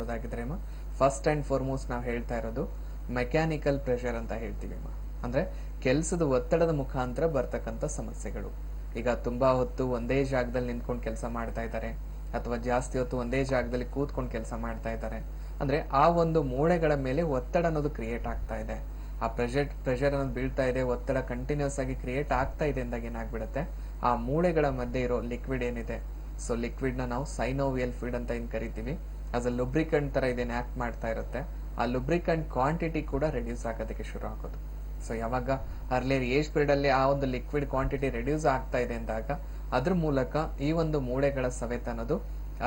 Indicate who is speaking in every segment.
Speaker 1: ನೋಡೋದಾಗಿದ್ರೆ first and foremost ನಾವು ಹೇಳ್ತಾ ಇರೋದು ಮೆಕ್ಯಾನಿಕಲ್ ಪ್ರೆಷರ್ ಅಂತ ಹೇಳ್ತೀವಿ ಅಂದರೆ ಕೆಲಸದ ಒತ್ತಡದ ಮುಖಾಂತರ ಬರ್ತಕ್ಕಂಥ ಸಮಸ್ಯೆಗಳು. ಈಗ ತುಂಬ ಹೊತ್ತು ಒಂದೇ ಜಾಗದಲ್ಲಿ ನಿಂತ್ಕೊಂಡು ಕೆಲಸ ಮಾಡ್ತಾ ಇದ್ದಾರೆ ಅಥವಾ ಜಾಸ್ತಿ ಹೊತ್ತು ಒಂದೇ ಜಾಗದಲ್ಲಿ ಕೂತ್ಕೊಂಡು ಕೆಲಸ ಮಾಡ್ತಾ ಇದ್ದಾರೆ ಅಂದರೆ ಆ ಒಂದು ಮೂಳೆಗಳ ಮೇಲೆ ಒತ್ತಡ ಅನ್ನೋದು ಕ್ರಿಯೇಟ್ ಆಗ್ತಾ ಇದೆ. ಆ ಪ್ರೆಷರ್ ಅನ್ನೋದು ಬೀಳ್ತಾ ಇದೆ, ಒತ್ತಡ ಕಂಟಿನ್ಯೂಸ್ ಆಗಿ ಕ್ರಿಯೇಟ್ ಆಗ್ತಾ ಇದೆ ಅಂದಾಗ ಏನಾಗ್ಬಿಡುತ್ತೆ, ಆ ಮೂಳೆಗಳ ಮಧ್ಯೆ ಇರೋ ಲಿಕ್ವಿಡ್ ಏನಿದೆ, ಸೊ ಲಿಕ್ವಿಡ್ನ ನಾವು ಸೈನೋವಿಯಲ್ ಫ್ಲೂಯಿಡ್ ಅಂತ ಏನು ಕರಿತೀವಿ, ಆಸ್ ಅ ಲುಬ್ರಿಕೆಂಟ್ ಥರ ಇದೇನು ಆ್ಯಕ್ಟ್ ಮಾಡ್ತಾ ಇರುತ್ತೆ. ಆ ಲುಬ್ರಿಕೆಂಟ್ ಕ್ವಾಂಟಿಟಿ ಕೂಡ ರೆಡ್ಯೂಸ್ ಆಗೋದಕ್ಕೆ ಶುರು ಆಗೋದು. ಸೊ ಯಾವಾಗ ಅರ್ಲಿಯರ್ ಏಜ್ ಪೀರಿಯಡಲ್ಲಿ ಆ ಒಂದು ಲಿಕ್ವಿಡ್ ಕ್ವಾಂಟಿಟಿ ರೆಡ್ಯೂಸ್ ಆಗ್ತಾ ಇದೆ ಅಂದಾಗ ಅದ್ರ ಮೂಲಕ ಈ ಒಂದು ಮೂಳೆಗಳ ಸವೆತ ಅನ್ನೋದು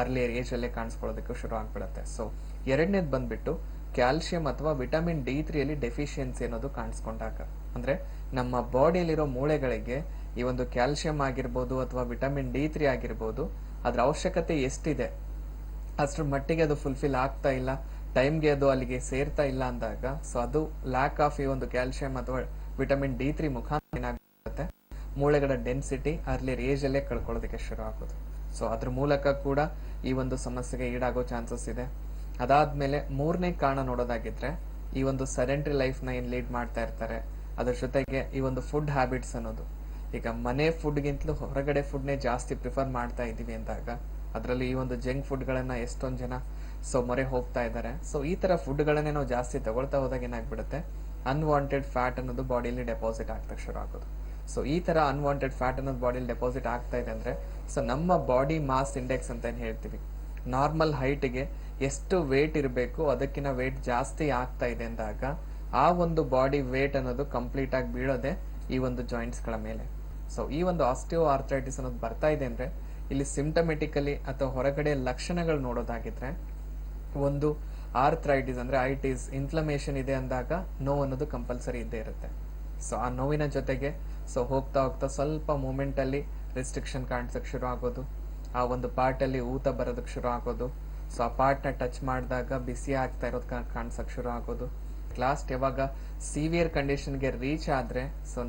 Speaker 1: ಅರ್ಲಿಯರ್ ಏಜ್ ಅಲ್ಲೇ ಕಾಣಿಸ್ಕೊಳ್ಳೋದಕ್ಕೆ ಶುರು ಆಗ್ಬಿಡುತ್ತೆ. ಸೊ ಎರಡನೇದು ಬಂದ್ಬಿಟ್ಟು ಕ್ಯಾಲ್ಸಿಯಂ ಅಥವಾ ವಿಟಮಿನ್ D3 ಡೆಫಿಷಿಯನ್ಸಿ ಅನ್ನೋದು ಕಾಣಿಸ್ಕೊಂಡಾಗ, ಅಂದ್ರೆ ನಮ್ಮ ಬಾಡಿಯಲ್ಲಿರೋ ಮೂಳೆಗಳಿಗೆ ಈ ಒಂದು ಕ್ಯಾಲ್ಸಿಯಂ ಆಗಿರ್ಬೋದು ಅಥವಾ ವಿಟಮಿನ್ D3 ಆಗಿರ್ಬೋದು ಅದ್ರ ಅವಶ್ಯಕತೆ ಎಷ್ಟಿದೆ ಅಷ್ಟ್ರ ಮಟ್ಟಿಗೆ ಅದು ಫುಲ್ಫಿಲ್ ಆಗ್ತಾ ಇಲ್ಲ, ಟೈಮ್ಗೆ ಅದು ಅಲ್ಲಿಗೆ ಸೇರ್ತಾ ಇಲ್ಲ ಅಂದಾಗ, ಸೊ ಅದು ಲ್ಯಾಕ್ ಆಫ್ ಈ ಒಂದು ಕ್ಯಾಲ್ಸಿಯಂ ಅಥವಾ ವಿಟಮಿನ್ D3 ಮುಖಾಂತರ ಏನಾಗುತ್ತೆ, ಮೂಳೆಗಳ ಡೆನ್ಸಿಟಿ ಅರ್ಲಿಯರ್ ಏಜ್ ಅಲ್ಲೇ ಕಳ್ಕೊಳ್ಳೋದಕ್ಕೆ ಶುರು ಆಗೋದು. ಸೊ ಅದ್ರ ಮೂಲಕ ಕೂಡ ಈ ಒಂದು ಸಮಸ್ಯೆಗೆ ಈಡಾಗೋ ಚಾನ್ಸಸ್ ಇದೆ. ಅದಾದ್ಮೇಲೆ ಮೂರನೇ ಕಾರಣ ನೋಡೋದಾಗಿದ್ರೆ ಈ ಒಂದು ಸೆಡೆಂಟ್ರಿ ಲೈಫ್ನ ಏನು ಲೀಡ್ ಮಾಡ್ತಾ ಇರ್ತಾರೆ, ಅದ್ರ ಜೊತೆಗೆ ಈ ಒಂದು ಫುಡ್ ಹ್ಯಾಬಿಟ್ಸ್ ಅನ್ನೋದು, ಈಗ ಮನೆ ಫುಡ್ಗಿಂತಲೂ ಹೊರಗಡೆ ಫುಡ್ನೇ ಜಾಸ್ತಿ ಪ್ರಿಫರ್ ಮಾಡ್ತಾ ಇದ್ದೀವಿ ಅಂದಾಗ, ಅದರಲ್ಲಿ ಈ ಒಂದು ಜಂಕ್ ಫುಡ್ಗಳನ್ನು ಎಷ್ಟೊಂದು ಜನ ಮೊರೆ ಹೋಗ್ತಾ ಇದ್ದಾರೆ. ಸೊ ಈ ಥರ ಫುಡ್ಗಳನ್ನೇ ನಾವು ಜಾಸ್ತಿ ತಗೊಳ್ತಾ ಹೋದಾಗ ಏನಾಗ್ಬಿಡುತ್ತೆ, ಅನ್ವಾಂಟೆಡ್ ಫ್ಯಾಟ್ ಅನ್ನೋದು ಬಾಡಿಯಲ್ಲಿ ಡೆಪಾಸಿಟ್ ಆಗ್ತಕ್ಕೆ ಶುರು ಆಗೋದು. ಸೊ ಈ ಥರ ಅನ್ವಾಂಟೆಡ್ ಫ್ಯಾಟ್ ಅನ್ನೋದು ಬಾಡಿಯಲ್ಲಿ ಡೆಪಾಸಿಟ್ ಆಗ್ತಾ ಇದೆ ಅಂದರೆ, ಸೊ ನಮ್ಮ ಬಾಡಿ ಮಾಸ್ ಇಂಡೆಕ್ಸ್ ಅಂತ ಏನು ಹೇಳ್ತೀವಿ, ನಾರ್ಮಲ್ ಹೈಟ್ಗೆ ಎಷ್ಟು ವೇಟ್ ಇರಬೇಕು ಅದಕ್ಕಿಂತ ವೇಟ್ ಜಾಸ್ತಿ ಆಗ್ತಾ ಇದೆ ಅಂದಾಗ ಆ ಒಂದು ಬಾಡಿ ವೇಟ್ ಅನ್ನೋದು ಕಂಪ್ಲೀಟ್ ಆಗಿ ಬೀಳೋದೆ ಈ ಒಂದು ಜಾಯಿಂಟ್ಸ್ಗಳ ಮೇಲೆ. ಸೊ ಈ ಒಂದು ಆಸ್ಟಿಯೋ ಆರ್ಥ್ರೈಟಿಸ್ ಅನ್ನೋದು ಬರ್ತಾ ಇದೆ ಅಂದರೆ ಇಲ್ಲಿ ಸಿಂಪ್ಟಮೆಟಿಕಲಿ ಅಥವಾ ಹೊರಗಡೆ ಲಕ್ಷಣಗಳು ನೋಡೋದಾಗಿದ್ರೆ, ಒಂದು ಆರ್ಥ್ರೈಟಿಸ್ ಅಂದರೆ ಐಟಿಸ್ ಇನ್ಫ್ಲಮೇಷನ್ ಇದೆ ಅಂದಾಗ ನೋವು ಅನ್ನೋದು ಕಂಪಲ್ಸರಿ ಇದ್ದೇ ಇರುತ್ತೆ. ಸೊ ಆ ನೋವಿನ ಜೊತೆಗೆ ಹೋಗ್ತಾ ಹೋಗ್ತಾ ಸ್ವಲ್ಪ ಮೂಮೆಂಟಲ್ಲಿ ರಿಸ್ಟ್ರಿಕ್ಷನ್ ಕಾಣಿಸೋಕ್ಕೆ ಶುರು ಆಗೋದು, ಆ ಒಂದು ಪಾರ್ಟಲ್ಲಿ ಊತ ಬರೋದಕ್ಕೆ ಶುರು ಆಗೋದು, ಸೊ ಆ ಪಾರ್ಟ್ನ ಟಚ್ ಮಾಡಿದಾಗ ಬಿಸಿ ಆಗ್ತಾ ಇರೋದು ಕಾಣಿಸೋಕ್ಕೆ ಶುರು ಆಗೋದು. ಲಾಸ್ಟ್ ಯಾವಾಗ ಸಿವಿಯರ್ ಕಂಡೀಷನ್ಗೆ ರೀಚ್ ಆದರೆ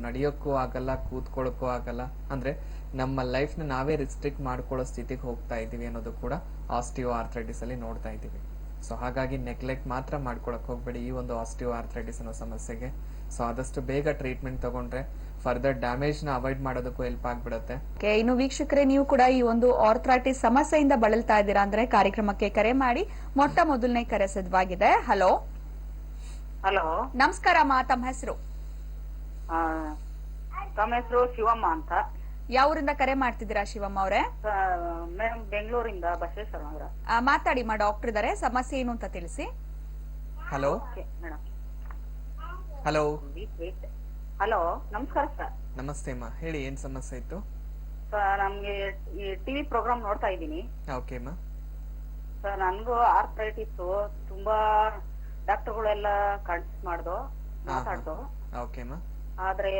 Speaker 1: ನಡೆಯೋಕ್ಕೂ ಆಗಲ್ಲ, ಕೂತ್ಕೊಳ್ಳೋಕ್ಕೂ ಆಗಲ್ಲ, ಅಂದರೆ ನಮ್ಮ ಲೈಫ್ನ ನಾವೇ ರಿಸ್ಟ್ರಿಕ್ಟ್ ಮಾಡ್ಕೊಳ್ಳೋ ಸ್ಥಿತಿಗೆ ಹೋಗ್ತಾ ಇದ್ದೀವಿ ಅನ್ನೋದು ಕೂಡ ಆಸ್ಟಿಯೋ ಆರ್ಥ್ರೈಟಿಸಲ್ಲಿ ನೋಡ್ತಾ ಇದ್ದೀವಿ. ಸೊ ಹಾಗಾಗಿ ನೆಗ್ಲೆಕ್ಟ್ ಮಾತ್ರ ಮಾಡ್ಕೊಳಕ್ಕೆ ಹೋಗ್ಬೇಡಿ ಈ ಒಂದು ಆಸ್ಟಿಯೋ ಆರ್ಥ್ರೈಟಿಸ್ ಅನ್ನೋ ಸಮಸ್ಯೆಗೆ. ಸೊ ಆದಷ್ಟು ಬೇಗ ಟ್ರೀಟ್ಮೆಂಟ್ ತಗೊಂಡ್ರೆ ಫರ್ದರ್ ಡ್ಯಾಮೇಜ್ನ ಅವಾಯ್ಡ್ ಮಾಡೋದಕ್ಕೂ ಹೆಲ್ಪ್ ಆಗ್ಬಿಡುತ್ತೆ.
Speaker 2: ಇನ್ನು ವೀಕ್ಷಕರೇ, ನೀವು ಕೂಡ ಈ ಒಂದು ಆರ್ಥ್ರೈಟಿಸ್ ಸಮಸ್ಯೆಯಿಂದ ಬಳಲ್ತಾ ಇದ್ದೀರಾ ಅಂದ್ರೆ ಕಾರ್ಯಕ್ರಮಕ್ಕೆ ಕರೆ ಮಾಡಿ. ಮೊಟ್ಟ ಮೊದಲನೇ ಕರೆ ಸಿದ್ಧವಾಗಿದೆ. ಹಲೋ
Speaker 3: ಹಲೋ,
Speaker 2: ನಮಸ್ಕಾರ ಅಮ್ಮ, ತಮ್ಮ ಹೆಸರು?
Speaker 3: ತಮ್ಮ ಹೆಸರು ಶಿವಮ್ಮ ಅಂತ.
Speaker 2: ಯಾವೂರಿಂದ ಕರೆ ಮಾಡ್ತಿದ್ದೀರಾ ಶಿವಮ್ಮ ಅವರೇ?
Speaker 3: ಮೇಡಮ್ ಬೆಂಗಳೂರಿಂದ ಬಸವೇಶ್ವರ ನಗರ.
Speaker 2: ಮಾತಾಡಿ ಮಾ, ಡಾಕ್ಟರ್ ಇದಾರೆ, ಸಮಸ್ಯೆ ಏನು ಅಂತ ತಿಳಿಸಿ.
Speaker 1: Hello
Speaker 3: madam.
Speaker 1: ಹಲೋ
Speaker 3: ಹಲೋ, ನಮಸ್ಕಾರ ಸರ್.
Speaker 1: ನಮಸ್ತೆ ಅಮ್ಮ, ಹೇಳಿ ಏನ್ ಸಮಸ್ಯೆ ಇತ್ತು?
Speaker 3: ಸರ್ ನಮ್ಗೆ ಈ ಟಿವಿ ಪ್ರೋಗ್ರಾಮ್ ನೋಡ್ತಾ ಇದ್ದೀನಿ.
Speaker 1: ಓಕೆ ಅಮ್ಮ.
Speaker 3: ಸರ್ ನನ್ಗೂ ಆರ್ಥ್ರೈಟಿಸ್ ತುಂಬಾ ಡಾಕ್ಟರ್ಗಳೆಲ್ಲ ಕನ್ಸಲ್ಟ್ ಮಾಡ್ದು ಮಾತಾಡ್ದು.
Speaker 1: ಓಕೆ ಅಮ್ಮ.
Speaker 3: ಆದ್ರೆ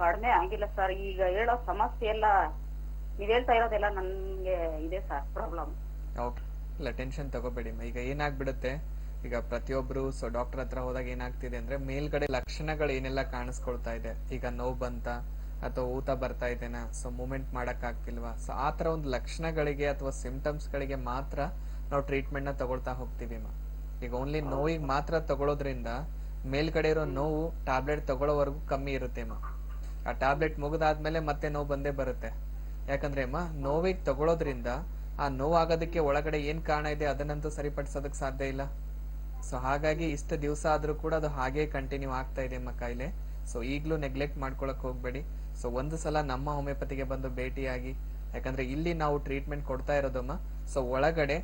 Speaker 3: ಕಡಿಮೆ ಆಗಿಲ್ಲ ಸರ್. ಈಗ ಹೇಳೋ ಸಮಸ್ಯೆ ಎಲ್ಲ ನೀವ್ ಹೇಳ್ತಾ ಇರೋದೆಲ್ಲ ನನ್ಗೆ ಇದೆ ಸರ್ ಪ್ರಾಬ್ಲಮ್.
Speaker 1: ಓಕೆ, ಇಲ್ಲ ಟೆನ್ಷನ್ ತಗೋಬೇಡಿ. ಈಗ ಏನಾಗ್ಬಿಡುತ್ತೆ, ಈಗ ಪ್ರತಿಯೊಬ್ರು ಡಾಕ್ಟರ್ ಹತ್ರ ಹೋದಾಗ ಏನಾಗ್ತಿದೆ ಅಂದ್ರೆ ಮೇಲ್ಗಡೆ ಲಕ್ಷಣಗಳು ಏನೆಲ್ಲ ಕಾಣಿಸ್ಕೊಳ್ತಾ ಇದೆ, ಈಗ ನೋವು ಬಂತ ಅಥವಾ ಊತ ಬರ್ತಾ ಇದೆನಾ, ಮೂವ್ಮೆಂಟ್ ಮಾಡಕ್ ಆಗ್ತಿಲ್ವಾ, ಆ ತರ ಒಂದು ಲಕ್ಷಣಗಳಿಗೆ ಅಥವಾ ಸಿಂಪ್ಟಮ್ಸ್ ಗಳಿಗೆ ಮಾತ್ರ ನಾವು ಟ್ರೀಟ್ಮೆಂಟ್ ನ ತಗೊಳ್ತಾ ಹೋಗ್ತೀವಿ. ಈಗ ಓನ್ಲಿ ನೋವಿಗೆ ಮಾತ್ರ ತಗೊಳ್ಳೋದ್ರಿಂದ ಮೇಲ್ಗಡೆ ಇರೋ ನೋವು ಟ್ಯಾಬ್ಲೆಟ್ ತಗೊಳ್ಳೋವರೆಗೂ ಕಮ್ಮಿ ಇರುತ್ತೆ ಆ ಟ್ಯಾಬ್ಲೆಟ್ ಮುಗಿದಾದ್ಮೇಲೆ ಮತ್ತೆ ನೋವು ಬಂದೇ ಬರುತ್ತೆ. ಯಾಕಂದ್ರೆ ನೋವಿಗೆ ತಗೊಳ್ಳೋದ್ರಿಂದ ಆ ನೋವು ಆಗೋದಕ್ಕೆ ಒಳಗಡೆ ಏನ್ ಕಾರಣ ಇದೆ ಅದನ್ನಂತೂ ಸರಿಪಡಿಸೋದಕ್ಕೆ ಸಾಧ್ಯ ಇಲ್ಲ. ಸೊ ಹಾಗಾಗಿ ಇಷ್ಟು ದಿವಸ ಆದ್ರೂ ಕೂಡ ಅದು ಹಾಗೆ ಕಂಟಿನ್ಯೂ ಆಗ್ತಾ ಇದೆ ಕಾಯಿಲೆ. ಸೊ ಈಗಲೂ ನೆಗ್ಲೆಕ್ಟ್ ಮಾಡ್ಕೊಳಕ್ ಹೋಗ್ಬೇಡಿ. ಸೊ ಒಂದು ಸಲ ನಮ್ಮ ಹೋಮಿಯೋಪತಿಗೆ ಬಂದು ಭೇಟಿಯಾಗಿ, ಯಾಕಂದ್ರೆ ಇಲ್ಲಿ ನಾವು ಟ್ರೀಟ್ಮೆಂಟ್ ಕೊಡ್ತಾ ಇರೋದಮ್ಮ ಒಳಗಡೆ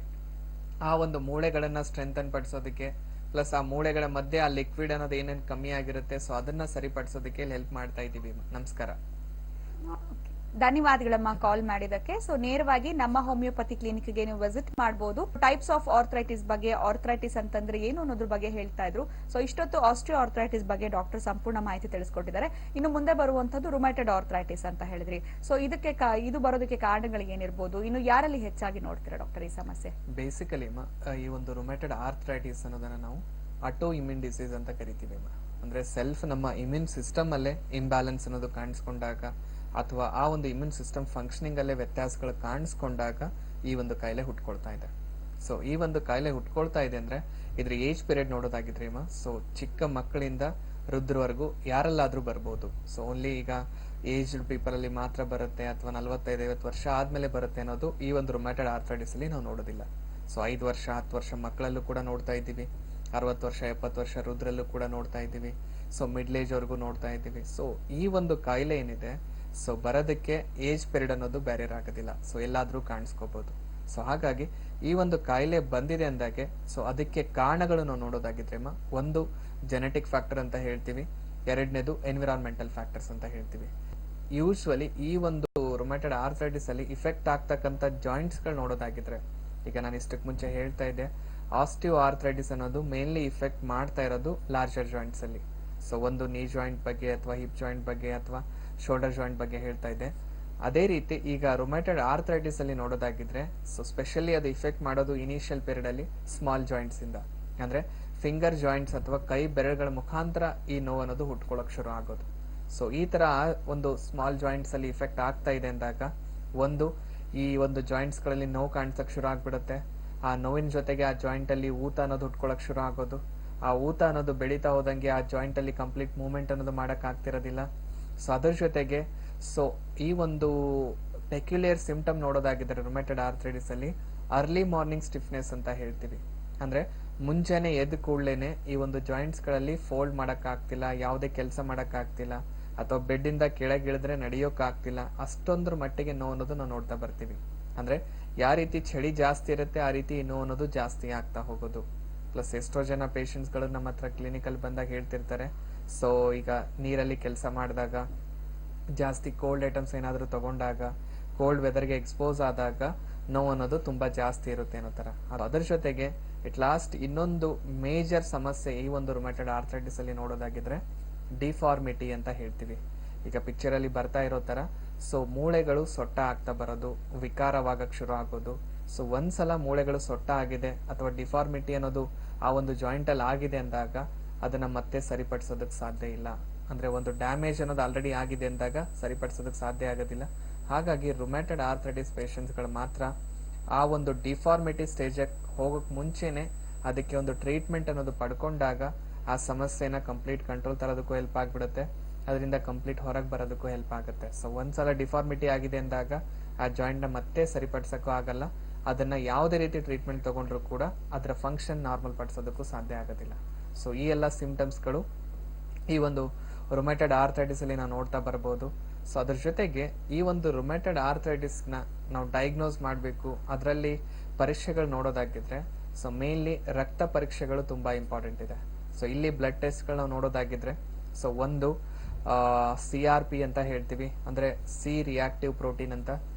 Speaker 1: ಆ ಒಂದು ಮೂಳೆಗಳನ್ನ ಸ್ಟ್ರೆಂಥನ್ ಪಡಿಸೋದಕ್ಕೆ, ಪ್ಲಸ್ ಆ ಮೂಳೆಗಳ ಮಧ್ಯೆ ಆ ಲಿಕ್ವಿಡ್ ಅನ್ನೋದು ಏನೇನು ಕಮ್ಮಿ ಆಗಿರುತ್ತೆ ಅದನ್ನ ಸರಿಪಡಿಸೋದಕ್ಕೆ ಹೆಲ್ಪ್ ಮಾಡ್ತಾ ಇದ್ದೀವಿ. ನಮಸ್ಕಾರ.
Speaker 2: ಧನ್ಯವಾದಗಳಮ್ಮ ಕಾಲ್ ಮಾಡಿದಕ್ಕೆ. ನೇರವಾಗಿ ನಮ್ಮ ಹೋಮಿಯೋಪತಿ ಕ್ಲಿನಿಕ್ಗೆ ನೀವು ವಿಸಿಟ್ ಮಾಡಬಹುದು. ಟೈಪ್ಸ್ ಆಫ್ ಆರ್ಥ್ರೈಟಿಸ್ ಬಗ್ಗೆ, ಆರ್ಥ್ರೈಟಿಸ್ ಅಂತಂದ್ರೆ ಏನು ಅನ್ನೋದ್ರ ಬಗ್ಗೆ ಹೇಳ್ತಾ ಇದ್ರು. ಇಷ್ಟೊತ್ತು ಆಸ್ಟಿಯೋ ಆರ್ಥ್ರೈಟಿಸ್ ಬಗ್ಗೆ ಡಾಕ್ಟರ್ ಸಂಪೂರ್ಣ ಮಾಹಿತಿ ತಿಳಿಸ್ಕೊಟ್ಟಿದ್ದಾರೆ. ಇನ್ನು ಮುಂದೆ ಬರುವಂತದ್ದು ರುಮ್ಯಾಟೆಡ್ ಆರ್ಥ್ರೈಟಿಸ್ ಅಂತ ಹೇಳಿದ್ರಿ. ಇದಕ್ಕೆ ಇದು ಬರೋದಕ್ಕೆ ಕಾರಣಗಳು ಏನಿರ್ಬೋದು, ಇನ್ನು ಯಾರಲ್ಲಿ ಹೆಚ್ಚಾಗಿ ನೋಡ್ತೀರಾ ಡಾಕ್ಟರ್ ಈ ಸಮಸ್ಯೆ?
Speaker 1: ಬೇಸಿಕಲಿ ಈ ಒಂದು ರುಮ್ಯಾಟೆಡ್ ಆರ್ಥ್ರೈಟಿಸ್ ಅನ್ನೋದನ್ನ ನಾವು ಆಟೋ ಇಮ್ಯೂನ್ ಡಿಸೀಸ್ ಅಂತ ಕರಿತೀವಿ. ಅಂದ್ರೆ ಸೆಲ್ಫ್ ನಮ್ಮ ಇಮ್ಯೂನ್ ಸಿಸ್ಟಮ್ ಅಲ್ಲೇ ಇಂಬ್ಯಾಲೆನ್ಸ್ ಅನ್ನೋದು ಕಾಣಿಸ್ಕೊಂಡಾಗ ಅಥವಾ ಆ ಒಂದು ಇಮ್ಯೂನ್ ಸಿಸ್ಟಮ್ ಫಂಕ್ಷನಿಂಗ್ ಅಲ್ಲೇ ವ್ಯತ್ಯಾಸಗಳು ಕಾಣಿಸ್ಕೊಂಡಾಗ ಈ ಒಂದು ಕಾಯಿಲೆ ಹುಟ್ಕೊಳ್ತಾ ಇದೆ. ಸೊ ಈ ಒಂದು ಕಾಯಿಲೆ ಹುಟ್ಕೊಳ್ತಾ ಇದೆ ಅಂದರೆ ಇದ್ರ ಏಜ್ ಪೀರಿಯಡ್ ನೋಡೋದಾಗಿದ್ರೆ ಸೊ ಚಿಕ್ಕ ಮಕ್ಕಳಿಂದ ವೃದ್ಧರವರೆಗೂ ಯಾರಲ್ಲಾದರೂ ಬರ್ಬೋದು. ಸೊ ಓನ್ಲಿ ಈಗ ಏಜ್ಡ್ ಪೀಪಲಲ್ಲಿ ಮಾತ್ರ ಬರುತ್ತೆ ಅಥವಾ 45-50 ವರ್ಷ ಆದಮೇಲೆ ಬರುತ್ತೆ ಅನ್ನೋದು ಈ ಒಂದು ರುಮ್ಯಾಟೆಡ್ ಆರ್ಥ್ರೈಟಿಸಲ್ಲಿ ನಾವು ನೋಡೋದಿಲ್ಲ. ಸೊ 5 ವರ್ಷ 10 ವರ್ಷ ಮಕ್ಕಳಲ್ಲೂ ಕೂಡ ನೋಡ್ತಾ ಇದ್ದೀವಿ, 60 ವರ್ಷ 70 ವರ್ಷ ವೃದ್ಧರಲ್ಲೂ ಕೂಡ ನೋಡ್ತಾ ಇದ್ದೀವಿ, ಸೊ ಮಿಡ್ಲ್ ಏಜ್ವರೆಗೂ ನೋಡ್ತಾ ಇದ್ದೀವಿ. ಸೊ ಈ ಒಂದು ಕಾಯಿಲೆ ಏನಿದೆ ಸೊ ಬರೋದಕ್ಕೆ ಏಜ್ ಪೀರಿಯಡ್ ಅನ್ನೋದು ಬ್ಯಾರಿಯರ್ ಆಗೋದಿಲ್ಲ. ಸೊ ಎಲ್ಲಾದರೂ ಕಾಣಿಸ್ಕೋಬೋದು. ಸೊ ಹಾಗಾಗಿ ಈ ಒಂದು ಕಾಯಿಲೆ ಬಂದಿದೆ ಅಂದಾಗೆ ಸೊ ಅದಕ್ಕೆ ಕಾರಣಗಳು ನಾವು ನೋಡೋದಾಗಿದ್ರೆ ಒಂದು ಜೆನೆಟಿಕ್ ಫ್ಯಾಕ್ಟರ್ ಅಂತ ಹೇಳ್ತೀವಿ, ಎರಡನೇದು ಎನ್ವಿರಾನ್ಮೆಂಟಲ್ ಫ್ಯಾಕ್ಟರ್ಸ್ ಅಂತ ಹೇಳ್ತೀವಿ. ಯೂಶ್ವಲಿ ಈ ಒಂದು ರುಮ್ಯಾಟೆಡ್ ಆರ್ಥ್ರೈಟಿಸ್ ಅಲ್ಲಿ ಇಫೆಕ್ಟ್ ಆಗ್ತಕ್ಕಂಥ ಜಾಯಿಂಟ್ಸ್ಗಳು ನೋಡೋದಾಗಿದ್ರೆ, ಈಗ ನಾನು ಇಷ್ಟಕ್ಕೆ ಮುಂಚೆ ಹೇಳ್ತಾ ಇದ್ದೆ ಆಸ್ಟಿಯೋ ಆರ್ಥ್ರೈಟಿಸ್ ಅನ್ನೋದು ಮೇನ್ಲಿ ಇಫೆಕ್ಟ್ ಮಾಡ್ತಾ ಇರೋದು ಲಾರ್ಜರ್ ಜಾಯಿಂಟ್ಸ್ ಅಲ್ಲಿ. ಸೊ ಒಂದು ನೀ ಜಾಯಿಂಟ್ ಬಗ್ಗೆ ಅಥವಾ ಹಿಪ್ ಜಾಯಿಂಟ್ ಬಗ್ಗೆ ಅಥವಾ ಶೋಲ್ಡರ್ ಜಾಯಿಂಟ್ ಬಗ್ಗೆ ಹೇಳ್ತಾ ಇದ್ದೆ. ಅದೇ ರೀತಿ ಈಗ ರುಮ್ಯಾಟೆಡ್ ಆರ್ಥ್ರೈಟಿಸ್ ಅಲ್ಲಿ ನೋಡೋದಾಗಿದ್ರೆ ಸೊ ಸ್ಪೆಷಲಿ ಅದು ಇಫೆಕ್ಟ್ ಮಾಡೋದು ಇನಿಷಿಯಲ್ ಪೀರಿಯಡ್ ಅಲ್ಲಿ ಸ್ಮಾಲ್ ಜಾಯಿಂಟ್ಸ್ ಇಂದ, ಅಂದ್ರೆ ಫಿಂಗರ್ ಜಾಯಿಂಟ್ಸ್ ಅಥವಾ ಕೈ ಬೆರಳುಗಳ ಮುಖಾಂತರ ಈ ನೋವು ಅನ್ನೋದು ಹುಟ್ಕೊಳ್ಳೋಕೆ ಶುರು ಆಗೋದು. ಸೊ ಈ ತರ ಒಂದು ಸ್ಮಾಲ್ ಜಾಯಿಂಟ್ಸ್ ಅಲ್ಲಿ ಇಫೆಕ್ಟ್ ಆಗ್ತಾ ಇದೆ ಅಂದಾಗ ಒಂದು ಈ ಒಂದು ಜಾಯಿಂಟ್ಸ್ ಗಳಲ್ಲಿ ನೋವು ಕಾಣಿಸಕ್ ಶುರು ಆಗ್ಬಿಡುತ್ತೆ. ಆ ನೋವಿನ ಜೊತೆಗೆ ಆ ಜಾಯಿಂಟ್ ಅಲ್ಲಿ ಊತ ಅನ್ನೋದು ಹುಟ್ಕೊಳಕ್ ಶುರು ಆಗೋದು. ಆ ಊತ ಅನ್ನೋದು ಬೆಳೀತಾ ಹೋದಂಗೆ ಆ ಜಾಯಿಂಟ್ ಅಲ್ಲಿ ಕಂಪ್ಲೀಟ್ ಮೂವ್ಮೆಂಟ್ ಅನ್ನೋದು ಮಾಡಕ್ ಆಗ್ತಿರೋದಿಲ್ಲ. ಸೊ ಅದ್ರ ಜೊತೆಗೆ ಸೊ ಈ ಒಂದು ಪೆಕ್ಯುಲಿಯರ್ ಸಿಂಪ್ಟಮ್ ನೋಡೋದಾಗಿದ್ರೆ ರುಮ್ಯಾಟೆಡ್ ಆರ್ಥ್ರೈಟಿಸ್ ಅಲ್ಲಿ ಅರ್ಲಿ ಮಾರ್ನಿಂಗ್ ಸ್ಟಿಫ್ನೆಸ್ ಅಂತ ಹೇಳ್ತೀವಿ. ಅಂದ್ರೆ ಮುಂಜಾನೆ ಎದ್ದ ಕೂಡ್ಲೇನೆ ಈ ಒಂದು ಜಾಯಿಂಟ್ಸ್ ಗಳಲ್ಲಿ ಫೋಲ್ಡ್ ಮಾಡಕ್ ಆಗ್ತಿಲ್ಲ, ಯಾವುದೇ ಕೆಲಸ ಮಾಡಕ್ ಆಗ್ತಿಲ್ಲ, ಅಥವಾ ಬೆಡ್ ಇಂದ ಕೆಳಗಿಳಿದ್ರೆ ನಡೆಯೋಕ್ ಆಗ್ತಿಲ್ಲ, ಅಷ್ಟೊಂದ್ರ ಮಟ್ಟಿಗೆ ನೋವು ಅನ್ನೋದು ನಾವು ನೋಡ್ತಾ ಬರ್ತೀವಿ. ಅಂದ್ರೆ ಯಾವ ರೀತಿ ಚಳಿ ಜಾಸ್ತಿ ಇರುತ್ತೆ ಆ ರೀತಿ ನೋವು ಅನ್ನೋದು ಜಾಸ್ತಿ ಆಗ್ತಾ ಹೋಗೋದು. ಪ್ಲಸ್ ಎಷ್ಟೋ ಜನ ಪೇಷಂಟ್ಸ್ ಗಳು ನಮ್ಮ ಹತ್ರ ಕ್ಲಿನಿಕಲ್ ಬಂದಾಗ ಹೇಳ್ತಿರ್ತಾರೆ, ಸೊ ಈಗ ನೀರಲ್ಲಿ ಕೆಲಸ ಮಾಡಿದಾಗ, ಜಾಸ್ತಿ ಕೋಲ್ಡ್ ಐಟಮ್ಸ್ ಏನಾದರೂ ತಗೊಂಡಾಗ, ಕೋಲ್ಡ್ ವೆದರ್ಗೆ ಎಕ್ಸ್ಪೋಸ್ ಆದಾಗ ನೋವು ಅನ್ನೋದು ತುಂಬಾ ಜಾಸ್ತಿ ಇರುತ್ತೆ ಅನ್ನೋ ತರ. ಅದರ ಜೊತೆಗೆ ಇಟ್ ಲಾಸ್ಟ್ ಇನ್ನೊಂದು ಮೇಜರ್ ಸಮಸ್ಯೆ ಈ ಒಂದು ರುಮ್ಯಾಟೆಡ್ ಆರ್ಥ್ರೈಟಿಸ್ ಅಲ್ಲಿ ನೋಡೋದಾಗಿದ್ರೆ ಡಿಫಾರ್ಮಿಟಿ ಅಂತ ಹೇಳ್ತೀವಿ. ಈಗ ಪಿಕ್ಚರ್ ಅಲ್ಲಿ ಬರ್ತಾ ಇರೋ ತರ ಸೊ ಮೂಳೆಗಳು ಸೊಟ್ಟ ಆಗ್ತಾ ಬರೋದು, ವಿಕಾರವಾಗಕ್ ಶುರು ಆಗೋದು. ಸೊ ಒಂದ್ಸಲ ಮೂಳೆಗಳು ಸೊಟ್ಟ ಆಗಿದೆ ಅಥವಾ ಡಿಫಾರ್ಮಿಟಿ ಅನ್ನೋದು ಆ ಒಂದು ಜಾಯಿಂಟ್ ಅಲ್ಲಿ ಆಗಿದೆ ಅಂದಾಗ ಅದನ್ನ ಮತ್ತೆ ಸರಿಪಡಿಸೋದಕ್ಕೆ ಸಾಧ್ಯ ಇಲ್ಲ. ಅಂದ್ರೆ ಒಂದು ಡ್ಯಾಮೇಜ್ ಅನ್ನೋದು ಆಲ್ರೆಡಿ ಆಗಿದೆ ಅಂದಾಗ ಸರಿಪಡಿಸೋದಕ್ಕೆ ಸಾಧ್ಯ ಆಗೋದಿಲ್ಲ. ಹಾಗಾಗಿ ರುಮ್ಯಾಟೆಡ್ ಆರ್ಥ್ರೈಟಿಸ್ ಪೇಷಂಟ್ಸ್ ಗಳು ಮಾತ್ರ ಆ ಒಂದು ಡಿಫಾರ್ಮಿಟಿ ಸ್ಟೇಜ್ ಹೋಗಕ್ ಮುಂಚೆನೆ ಅದಕ್ಕೆ ಒಂದು ಟ್ರೀಟ್ಮೆಂಟ್ ಅನ್ನೋದು ಪಡ್ಕೊಂಡಾಗ ಆ ಸಮಸ್ಯೆನ ಕಂಪ್ಲೀಟ್ ಕಂಟ್ರೋಲ್ ತರೋದಕ್ಕೂ ಹೆಲ್ಪ್ ಆಗ್ಬಿಡುತ್ತೆ, ಅದರಿಂದ ಕಂಪ್ಲೀಟ್ ಹೊರಗೆ ಬರೋದಕ್ಕೂ ಹೆಲ್ಪ್ ಆಗುತ್ತೆ. ಸೊ ಒಂದ್ಸಲ ಡಿಫಾರ್ಮಿಟಿ ಆಗಿದೆ ಅಂದಾಗ ಆ ಜಾಯಿಂಟ್ ನ ಮತ್ತೆ ಸರಿಪಡಿಸಕ್ಕೂ ಆಗಲ್ಲ, ಅದನ್ನ ಯಾವುದೇ ರೀತಿ ಟ್ರೀಟ್ಮೆಂಟ್ ತಗೊಂಡ್ರು ಕೂಡ ಅದರ ಫಂಕ್ಷನ್ ನಾರ್ಮಲ್ ಪಡಿಸೋದಕ್ಕೂ ಸಾಧ್ಯ ಆಗೋದಿಲ್ಲ. ಸೊ ಈ ಎಲ್ಲ ಸಿಂಪ್ಟಮ್ಸ್ಗಳು ಈ ಒಂದು ರುಮ್ಯಾಟೆಡ್ ಆರ್ಥ್ರೈಟಿಸ್ ಅಲ್ಲಿ ನಾವು ನೋಡ್ತಾ ಬರ್ಬೋದು. ಸೊ ಅದ್ರ ಜೊತೆಗೆ ಈ ಒಂದು ರುಮ್ಯಾಟೆಡ್ ಆರ್ಥ್ರೈಟಿಸ್ ನ ನಾವು ಡಯಾಗ್ನೋಸ್ ಮಾಡಬೇಕು, ಅದರಲ್ಲಿ ಪರೀಕ್ಷೆಗಳು ನೋಡೋದಾಗಿದ್ರೆ ಸೊ ಮೇನ್ಲಿ ರಕ್ತ ಪರೀಕ್ಷೆಗಳು ತುಂಬಾ ಇಂಪಾರ್ಟೆಂಟ್ ಇದೆ. ಸೊ ಇಲ್ಲಿ ಬ್ಲಡ್ ಟೆಸ್ಟ್ಗಳು ನಾವು ನೋಡೋದಾಗಿದ್ರೆ ಸೊ ಒಂದು CRP ಅಂತ ಹೇಳ್ತೀವಿ, ಅಂದ್ರೆ ಸಿ ರಿಯಾಕ್ಟಿವ್ ಪ್ರೋಟೀನ್ ಅಂತ.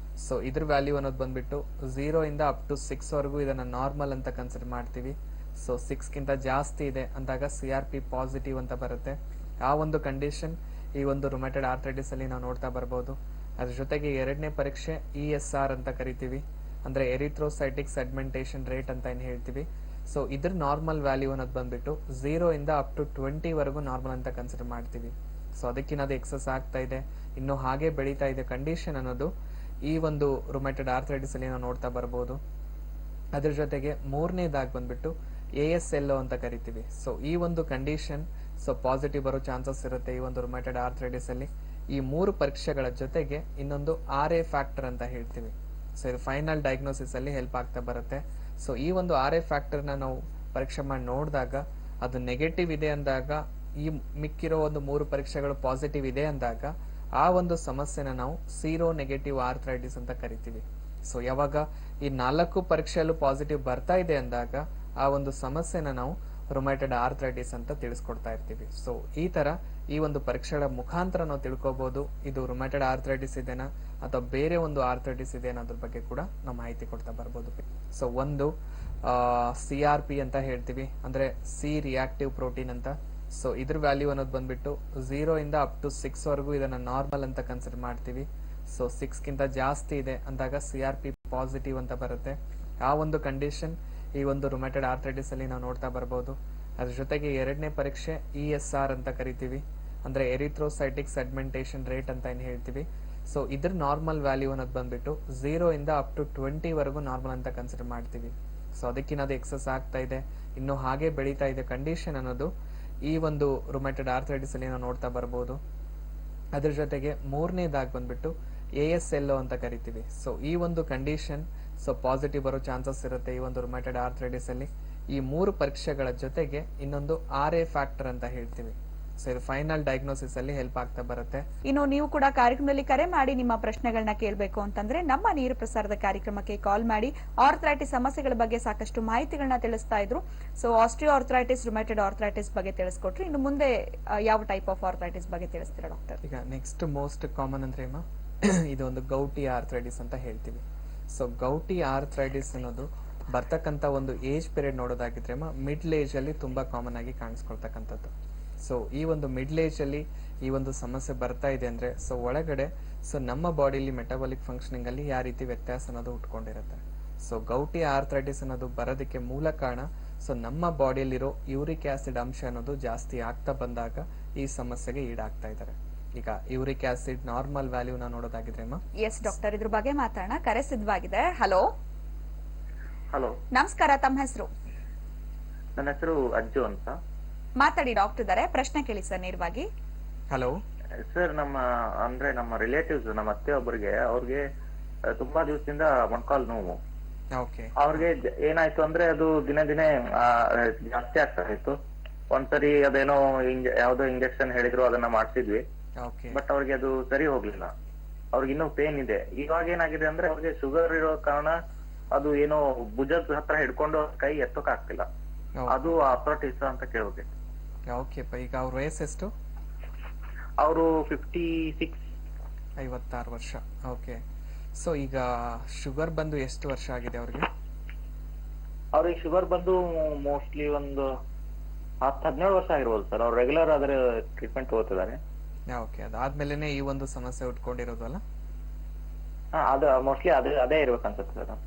Speaker 1: ಸೊ ಇದ್ರ ವ್ಯಾಲ್ಯೂ ಅನ್ನೋದು ಬಂದ್ಬಿಟ್ಟು 0 ಇಂದ ಅಪ್ ಟು 6 ವರೆಗೂ ಇದನ್ನ ನಾರ್ಮಲ್ ಅಂತ ಕನ್ಸಿಡರ್ ಮಾಡ್ತೀವಿ. ಸೊ 6 ಗಿಂತ ಜಾಸ್ತಿ ಇದೆ ಅಂದಾಗ CRP ಪಾಸಿಟಿವ್ ಅಂತ ಬರುತ್ತೆ. ಆ ಒಂದು ಕಂಡೀಷನ್ ಈ ಒಂದು ರುಮ್ಯಾಟೆಡ್ ಆರ್ಥ್ರೈಟಿಸ್ ಅಲ್ಲಿ ನಾವು ನೋಡ್ತಾ ಬರ್ಬೋದು. ಅದ್ರ ಜೊತೆಗೆ ಎರಡನೇ ಪರೀಕ್ಷೆ ESR ಅಂತ ಕರಿತೀವಿ, ಅಂದ್ರೆ ಎರಿಥ್ರೋಸೈಟಿಕ್ ಸೆಗ್ಮೆಂಟೇಷನ್ ರೇಟ್ ಅಂತ ಏನ್ ಹೇಳ್ತೀವಿ. ಸೊ ಇದ್ರ ನಾರ್ಮಲ್ ವ್ಯಾಲ್ಯೂ ಅನ್ನೋದು ಬಂದ್ಬಿಟ್ಟು 0 ಇಂದ ಅಪ್ ಟು 20 ವರೆಗೂ ನಾರ್ಮಲ್ ಅಂತ ಕನ್ಸಿಡರ್ ಮಾಡ್ತೀವಿ. ಸೊ ಅದಕ್ಕಿನ್ನದು ಎಕ್ಸಸ್ ಆಗ್ತಾ ಇದೆ, ಇನ್ನು ಹಾಗೆ ಬೆಳೀತಾ ಇದೆ ಕಂಡೀಷನ್ ಅನ್ನೋದು ಈ ಒಂದು ರುಮ್ಯಾಟೆಡ್ ಆರ್ಥ್ರೈಟಿಸ್ ಅಲ್ಲಿ ನಾವು ನೋಡ್ತಾ ಬರ್ಬೋದು. ಅದ್ರ ಜೊತೆಗೆ ಮೂರನೇದಾಗಿ ಬಂದ್ಬಿಟ್ಟು ASLO ಅಂತ ಕರಿತೀವಿ. ಸೊ ಈ ಒಂದು ಕಂಡೀಷನ್ ಸೊ ಪಾಸಿಟಿವ್ ಬರೋ ಚಾನ್ಸಸ್ ಇರುತ್ತೆ ಈ ಒಂದು ರುಮ್ಯಾಟೆಡ್ ಆರ್ಥ್ರೈಟಿಸ್ ಅಲ್ಲಿ. ಈ 3 ಪರೀಕ್ಷೆಗಳ ಜೊತೆಗೆ ಇನ್ನೊಂದು RA ಫ್ಯಾಕ್ಟರ್ ಅಂತ ಹೇಳ್ತೀವಿ. ಸೊ ಇದು ಫೈನಲ್ ಡಯಾಗ್ನೋಸಿಸ್ ಅಲ್ಲಿ ಹೆಲ್ಪ್ ಆಗ್ತಾ ಬರುತ್ತೆ. ಸೊ ಈ ಒಂದು RA ಫ್ಯಾಕ್ಟರ್ ನ ನಾವು ಪರೀಕ್ಷೆ ಮಾಡಿ ನೋಡಿದಾಗ ಅದು ನೆಗೆಟಿವ್ ಇದೆ ಅಂದಾಗ, ಈ ಮಿಕ್ಕಿರೋ ಒಂದು 3 ಪರೀಕ್ಷೆಗಳು ಪಾಸಿಟಿವ್ ಇದೆ ಅಂದಾಗ ಆ ಒಂದು ಸಮಸ್ಯೆನ ನಾವು ಸೀರೋ ನೆಗೆಟಿವ್ ಆರ್ಥ್ರೈಟಿಸ್ ಅಂತ ಕರಿತೀವಿ. ಸೊ ಯಾವಾಗ ಈ 4 ಪರೀಕ್ಷೆಯಲ್ಲೂ ಪಾಸಿಟಿವ್ ಬರ್ತಾ ಇದೆ ಅಂದಾಗ ಆ ಒಂದು ಸಮಸ್ಯೆನ ನಾವು ರುಮ್ಯಾಟೆಡ್ ಆರ್ಥ್ರೈಟಿಸ್ ಅಂತ ತಿಳಿಸ್ಕೊಡ್ತಾ ಇರ್ತೀವಿ. ಸೊ ಈ ತರ ಈ ಒಂದು ಪರೀಕ್ಷೆಗಳ ಮುಖಾಂತರ ನಾವು ತಿಳ್ಕೊಬಹುದು ಇದು ರುಮ್ಯಾಟೆಡ್ ಆರ್ಥ್ರೈಟಿಸ್ ಇದೆನಾ ಅಥವಾ ಬೇರೆ ಒಂದು ಆರ್ಥ್ರೈಟಿಸ್ ಇದೆ ಅನ್ನೋದ್ರ ಬಗ್ಗೆ ಕೂಡ ನಾವು ಮಾಹಿತಿ ಕೊಡ್ತಾ ಬರ್ಬೋದು. ಸೊ ಒಂದು CRP ಅಂತ ಹೇಳ್ತೀವಿ, ಅಂದ್ರೆ ಸಿ ರಿಯಾಕ್ಟಿವ್ ಪ್ರೋಟೀನ್ ಅಂತ. ಸೊ ಇದ್ರ ವ್ಯಾಲ್ಯೂ ಅನ್ನೋದು ಬಂದ್ಬಿಟ್ಟು 0 ಇಂದ ಅಪ್ ಟು 6 ವರೆಗೂ ಇದನ್ನ ನಾರ್ಮಲ್ ಅಂತ ಕನ್ಸಿಡರ್ ಮಾಡ್ತೀವಿ. ಸೊ 6 ಗಿಂತ ಜಾಸ್ತಿ ಇದೆ ಅಂದಾಗ CRP ಪಾಸಿಟಿವ್ ಅಂತ ಬರುತ್ತೆ. ಆ ಒಂದು ಕಂಡೀಷನ್ ಈ ಒಂದು ರುಮ್ಯಾಟೆಡ್ ಆರ್ಥ್ರೈಟಿಸ್ ಅಲ್ಲಿ ನಾವು ನೋಡ್ತಾ ಬರ್ಬೋದು. ಅದ್ರ ಜೊತೆಗೆ ಎರಡನೇ ಪರೀಕ್ಷೆ ESR ಅಂತ ಕರಿತೀವಿ, ಅಂದ್ರೆ ಎರಿಥ್ರೋಸೈಟಿಕ್ ಸೆಗ್ಮೆಂಟೇಷನ್ ರೇಟ್ ಅಂತ ಏನ್ ಹೇಳ್ತೀವಿ. ಸೊ ಇದ್ರ ನಾರ್ಮಲ್ ವ್ಯಾಲ್ಯೂ ಅನ್ನೋದು ಬಂದ್ಬಿಟ್ಟು 0 ಇಂದ ಅಪ್ ಟು 20 ವರೆಗೂ ನಾರ್ಮಲ್ ಅಂತ ಕನ್ಸಿಡರ್ ಮಾಡ್ತೀವಿ. ಸೊ ಅದಕ್ಕಿನ್ನದು ಎಕ್ಸಸ್ ಆಗ್ತಾ ಇದೆ, ಇನ್ನು ಹಾಗೆ ಬೆಳೀತಾ ಇದೆ ಕಂಡೀಷನ್ ಅನ್ನೋದು ಈ ಒಂದು ರುಮೆಟೆಡ್ ಆರ್ಥರೈಟಿಸ್ ಅಲ್ಲಿ ನಾವು ನೋಡ್ತಾ ಬರ್ಬೋದು. ಅದ್ರ ಜೊತೆಗೆ ಮೂರನೇದಾಗಿ ಬಂದ್ಬಿಟ್ಟು ASLO ಅಂತ ಕರಿತೀವಿ. ಸೊ ಈ ಒಂದು ಕಂಡೀಷನ್ ಪಾಸಿಟಿವ್ ಬರೋ ಚಾನ್ಸಸ್ ಇರುತ್ತೆ ಈ ಒಂದು ರುಮೆಟೆಡ್ ಆರ್ಥರೈಟಿಸ್ ಅಲ್ಲಿ. ಈ 3 ಪರೀಕ್ಷೆಗಳ ಜೊತೆಗೆ ಇನ್ನೊಂದು RA ಫ್ಯಾಕ್ಟರ್ ಅಂತ ಹೇಳ್ತೀವಿ. ಸೊ ಇದು ಫೈನಲ್ ಡಯಾಗ್ನೋಸಿಸ್ ಅಲ್ಲಿ ಹೆಲ್ಪ್ ಆಗ್ತಾ ಬರುತ್ತೆ.
Speaker 2: ಇನ್ನು ನೀವು ಕೂಡ ಕಾರ್ಯಕ್ರಮದಲ್ಲಿ ಕರೆ ಮಾಡಿ ನಿಮ್ಮ ಪ್ರಶ್ನೆಗಳನ್ನ ಕೇಳಬೇಕು ಅಂತಂದ್ರೆ ನಮ್ಮ ನೇರ ಪ್ರಸಾರದ ಕಾರ್ಯಕ್ರಮಕ್ಕೆ ಕಾಲ್ ಮಾಡಿ. ಆರ್ಥರೈಟಿಸ್ ಸಮಸ್ಯೆಗಳ ಬಗ್ಗೆ ಸಾಕಷ್ಟು ಮಾಹಿತಿಗಳನ್ನ ತಿಳಿಸ್ತಾ ಇದ್ರು. So osteo arthritis, rheumatoid arthritis ಬಗ್ಗೆ ತಿಳಿಸ್ಕೊಟ್ರಿ. ಇನ್ನು ಮುಂದೆ ಯಾವ ಟೈಪ್ ಆಫ್ ಆರ್ಥರೈಟಿಸ್ ಬಗ್ಗೆ ತಿಳಿಸ್ತೀರಾ ಡಾಕ್ಟರ್?
Speaker 1: ಈಗ ನೆಕ್ಸ್ಟ್ ಮೋಸ್ಟ್ ಕಾಮನ್ ಅಂದ್ರೆ ಇದೊಂದು ಗೌಟಿ ಆರ್ಥರೈಟಿಸ್ ಅಂತ ಹೇಳ್ತೀವಿ. ಸೊ ಗೌಟಿ ಆರ್ಥರೈಟಿಸ್ ಅನ್ನೋದು ಬರ್ತಕ್ಕಂಥ ಒಂದು ಏಜ್ ಪೀರಿಯಡ್ ನೋಡೋದಾಗಿದ್ರೆ ಮಿಡ್ಲ್ ಏಜ್ ಅಲ್ಲಿ ತುಂಬಾ ಕಾಮನ್ ಆಗಿ ಕಾಣಿಸ್ಕೊಳ್ತಕ್ಕಂಥದ್ದು. ಸೊ ಈ ಒಂದು ಮಿಡ್ಲ್ ಏಜ್ ಅಲ್ಲಿ ಈ ಒಂದು ಸಮಸ್ಯೆ ಬರ್ತಾ ಇದೆ ಅಂದ್ರೆ ಒಳಗಡೆ ನಮ್ಮ ಬಾಡಿಲಿ ಮೆಟಬಾಲಿಕ್ ಫಂಕ್ಷನಿಂಗ್ ಅಲ್ಲಿ ಯಾವ ರೀತಿ ವ್ಯತ್ಯಾಸ ಅನ್ನೋದು ಉಟ್ಕೊಂಡಿರುತ್ತೆ. ಸೊ ಗೌಟಿ ಆರ್ಥರೈಟಿಸ್ ಅನ್ನೋದು ಬರೋದಕ್ಕೆ ಮೂಲ ಕಾರಣ ನಮ್ಮ ಬಾಡಿಯಲ್ಲಿರೋ ಯೂರಿಕ್ ಆಸಿಡ್ ಅಂಶ ಅನ್ನೋದು ಜಾಸ್ತಿ ಆಗ್ತಾ ಬಂದಾಗ ಈ ಸಮಸ್ಯೆಗೆ ಈಡಾಗ್ತಾ ಇದ್ದಾರೆ. ಈಗ ಯೂರಿಕ್ ಆಸಿಡ್ ನಾರ್ಮಲ್ ವ್ಯಾಲ್ಯೂನ ನೋಡೋದಾಗಿದ್ರೆ
Speaker 2: ಎಸ್ ಡಾಕ್ಟರ್, ಇದ್ರ ಬಗ್ಗೆ ಮಾತಾಡೋಣ. ಕರೆ ಸಿದ್ಧವಾಗಿದೆ. ಹಲೋ
Speaker 4: ಹಲೋ,
Speaker 2: ನಮಸ್ಕಾರ. ತಮ್ಮ ಹೆಸರು?
Speaker 4: ನನ್ನ ಹೆಸರು ಅಜ್ಜು ಅಂತ.
Speaker 2: ಮಾತಾಡಿ, ಡಾಕ್ಟರ್ ಇದ್ದಾರೆ. ಪ್ರಶ್ನೆ ಕೇಳಿ ಸರ್ ನೇರವಾಗಿ.
Speaker 1: ಹಲೋ
Speaker 4: ಸರ್, ನಮ್ಮ ರಿಲೇಟಿವ್ಸ್, ನಮ್ಮ ಅತ್ತೆ ಒಬ್ಬರಿಗೆ, ಅವ್ರಿಗೆ ತುಂಬಾ ದಿವಸದಿಂದ ಮೊಣಕಾಲು ನೋವು.
Speaker 1: ಓಕೆ.
Speaker 4: ಅವ್ರಿಗೆ ಏನಾಯ್ತು ಅಂದ್ರೆ ಅದು ದಿನೇ ದಿನೇ ಜಾಸ್ತಿ ಆಗ್ತಾ ಇತ್ತು. ಒಂದ್ಸರಿ ಅದೇನೋ ಯಾವ್ದೋ ಇಂಜೆಕ್ಷನ್ ಹೇಳಿದ್ರು, ಅದನ್ನ ಮಾಡ್ಸಿದ್ವಿ.
Speaker 1: ಓಕೆ.
Speaker 4: ಬಟ್ ಅವ್ರಿಗೆ ಅದು ಸರಿ ಹೋಗ್ಲಿಲ್ಲ. ಅವ್ರಿಗೆ ಇನ್ನೂ ಪೇನ್ ಇದೆ. ಇವಾಗ ಏನಾಗಿದೆ ಅಂದ್ರೆ ಅವ್ರಿಗೆ ಶುಗರ್ ಇರೋ ಕಾರಣ ಅದು ಏನೋ ಭುಜದ ಹತ್ರ ಹಿಡ್ಕೊಂಡು ಕೈ ಎತ್ತೋಕ್ ಆಗ್ತಿಲ್ಲ. ಅದು ಆರ್ಥರೈಟಿಸ್ ಅಂತ ಕೇಳ್ಬೇಕು.
Speaker 1: ಓಕೆ. ಈಗ ಅವ್ರ ವಯಸ್ಸೆಷ್ಟು?
Speaker 4: ಅವರು 56.
Speaker 1: 56 ವರ್ಷ. ಓಕೆ. ಸೊ ಈಗ ಶುಗರ್ ಬಂದು ಎಷ್ಟು ವರ್ಷ ಆಗಿದೆ ಅವ್ರಿಗೆ?
Speaker 4: ಅವ್ರಿಗೆ ಶುಗರ್ ಬಂದು ಮೋಸ್ಟ್ಲಿ ಒಂದು 10-17 ವರ್ಷ ಆಗಿರ್ಬೋದು ಸರ್. ಅವ್ರು ರೆಗ್ಯುಲರ್ ಆದ್ರೆ ಟ್ರೀಟ್ಮೆಂಟ್ ತಗೋತಿದ್ದಾರೆ.
Speaker 1: ಓಕೆ. ಅದಾದ್ಮೇಲೆನೆ ಈ ಒಂದು ಸಮಸ್ಯೆ ಉಟ್ಕೊಂಡಿರೋದು ಅಲ್ಲ?
Speaker 4: ಅದು ಮೋಸ್ಟ್ಲಿ ಅದೇ ಇರ್ಬೇಕು ಅನ್ಸುತ್ತೆ ಸರ್.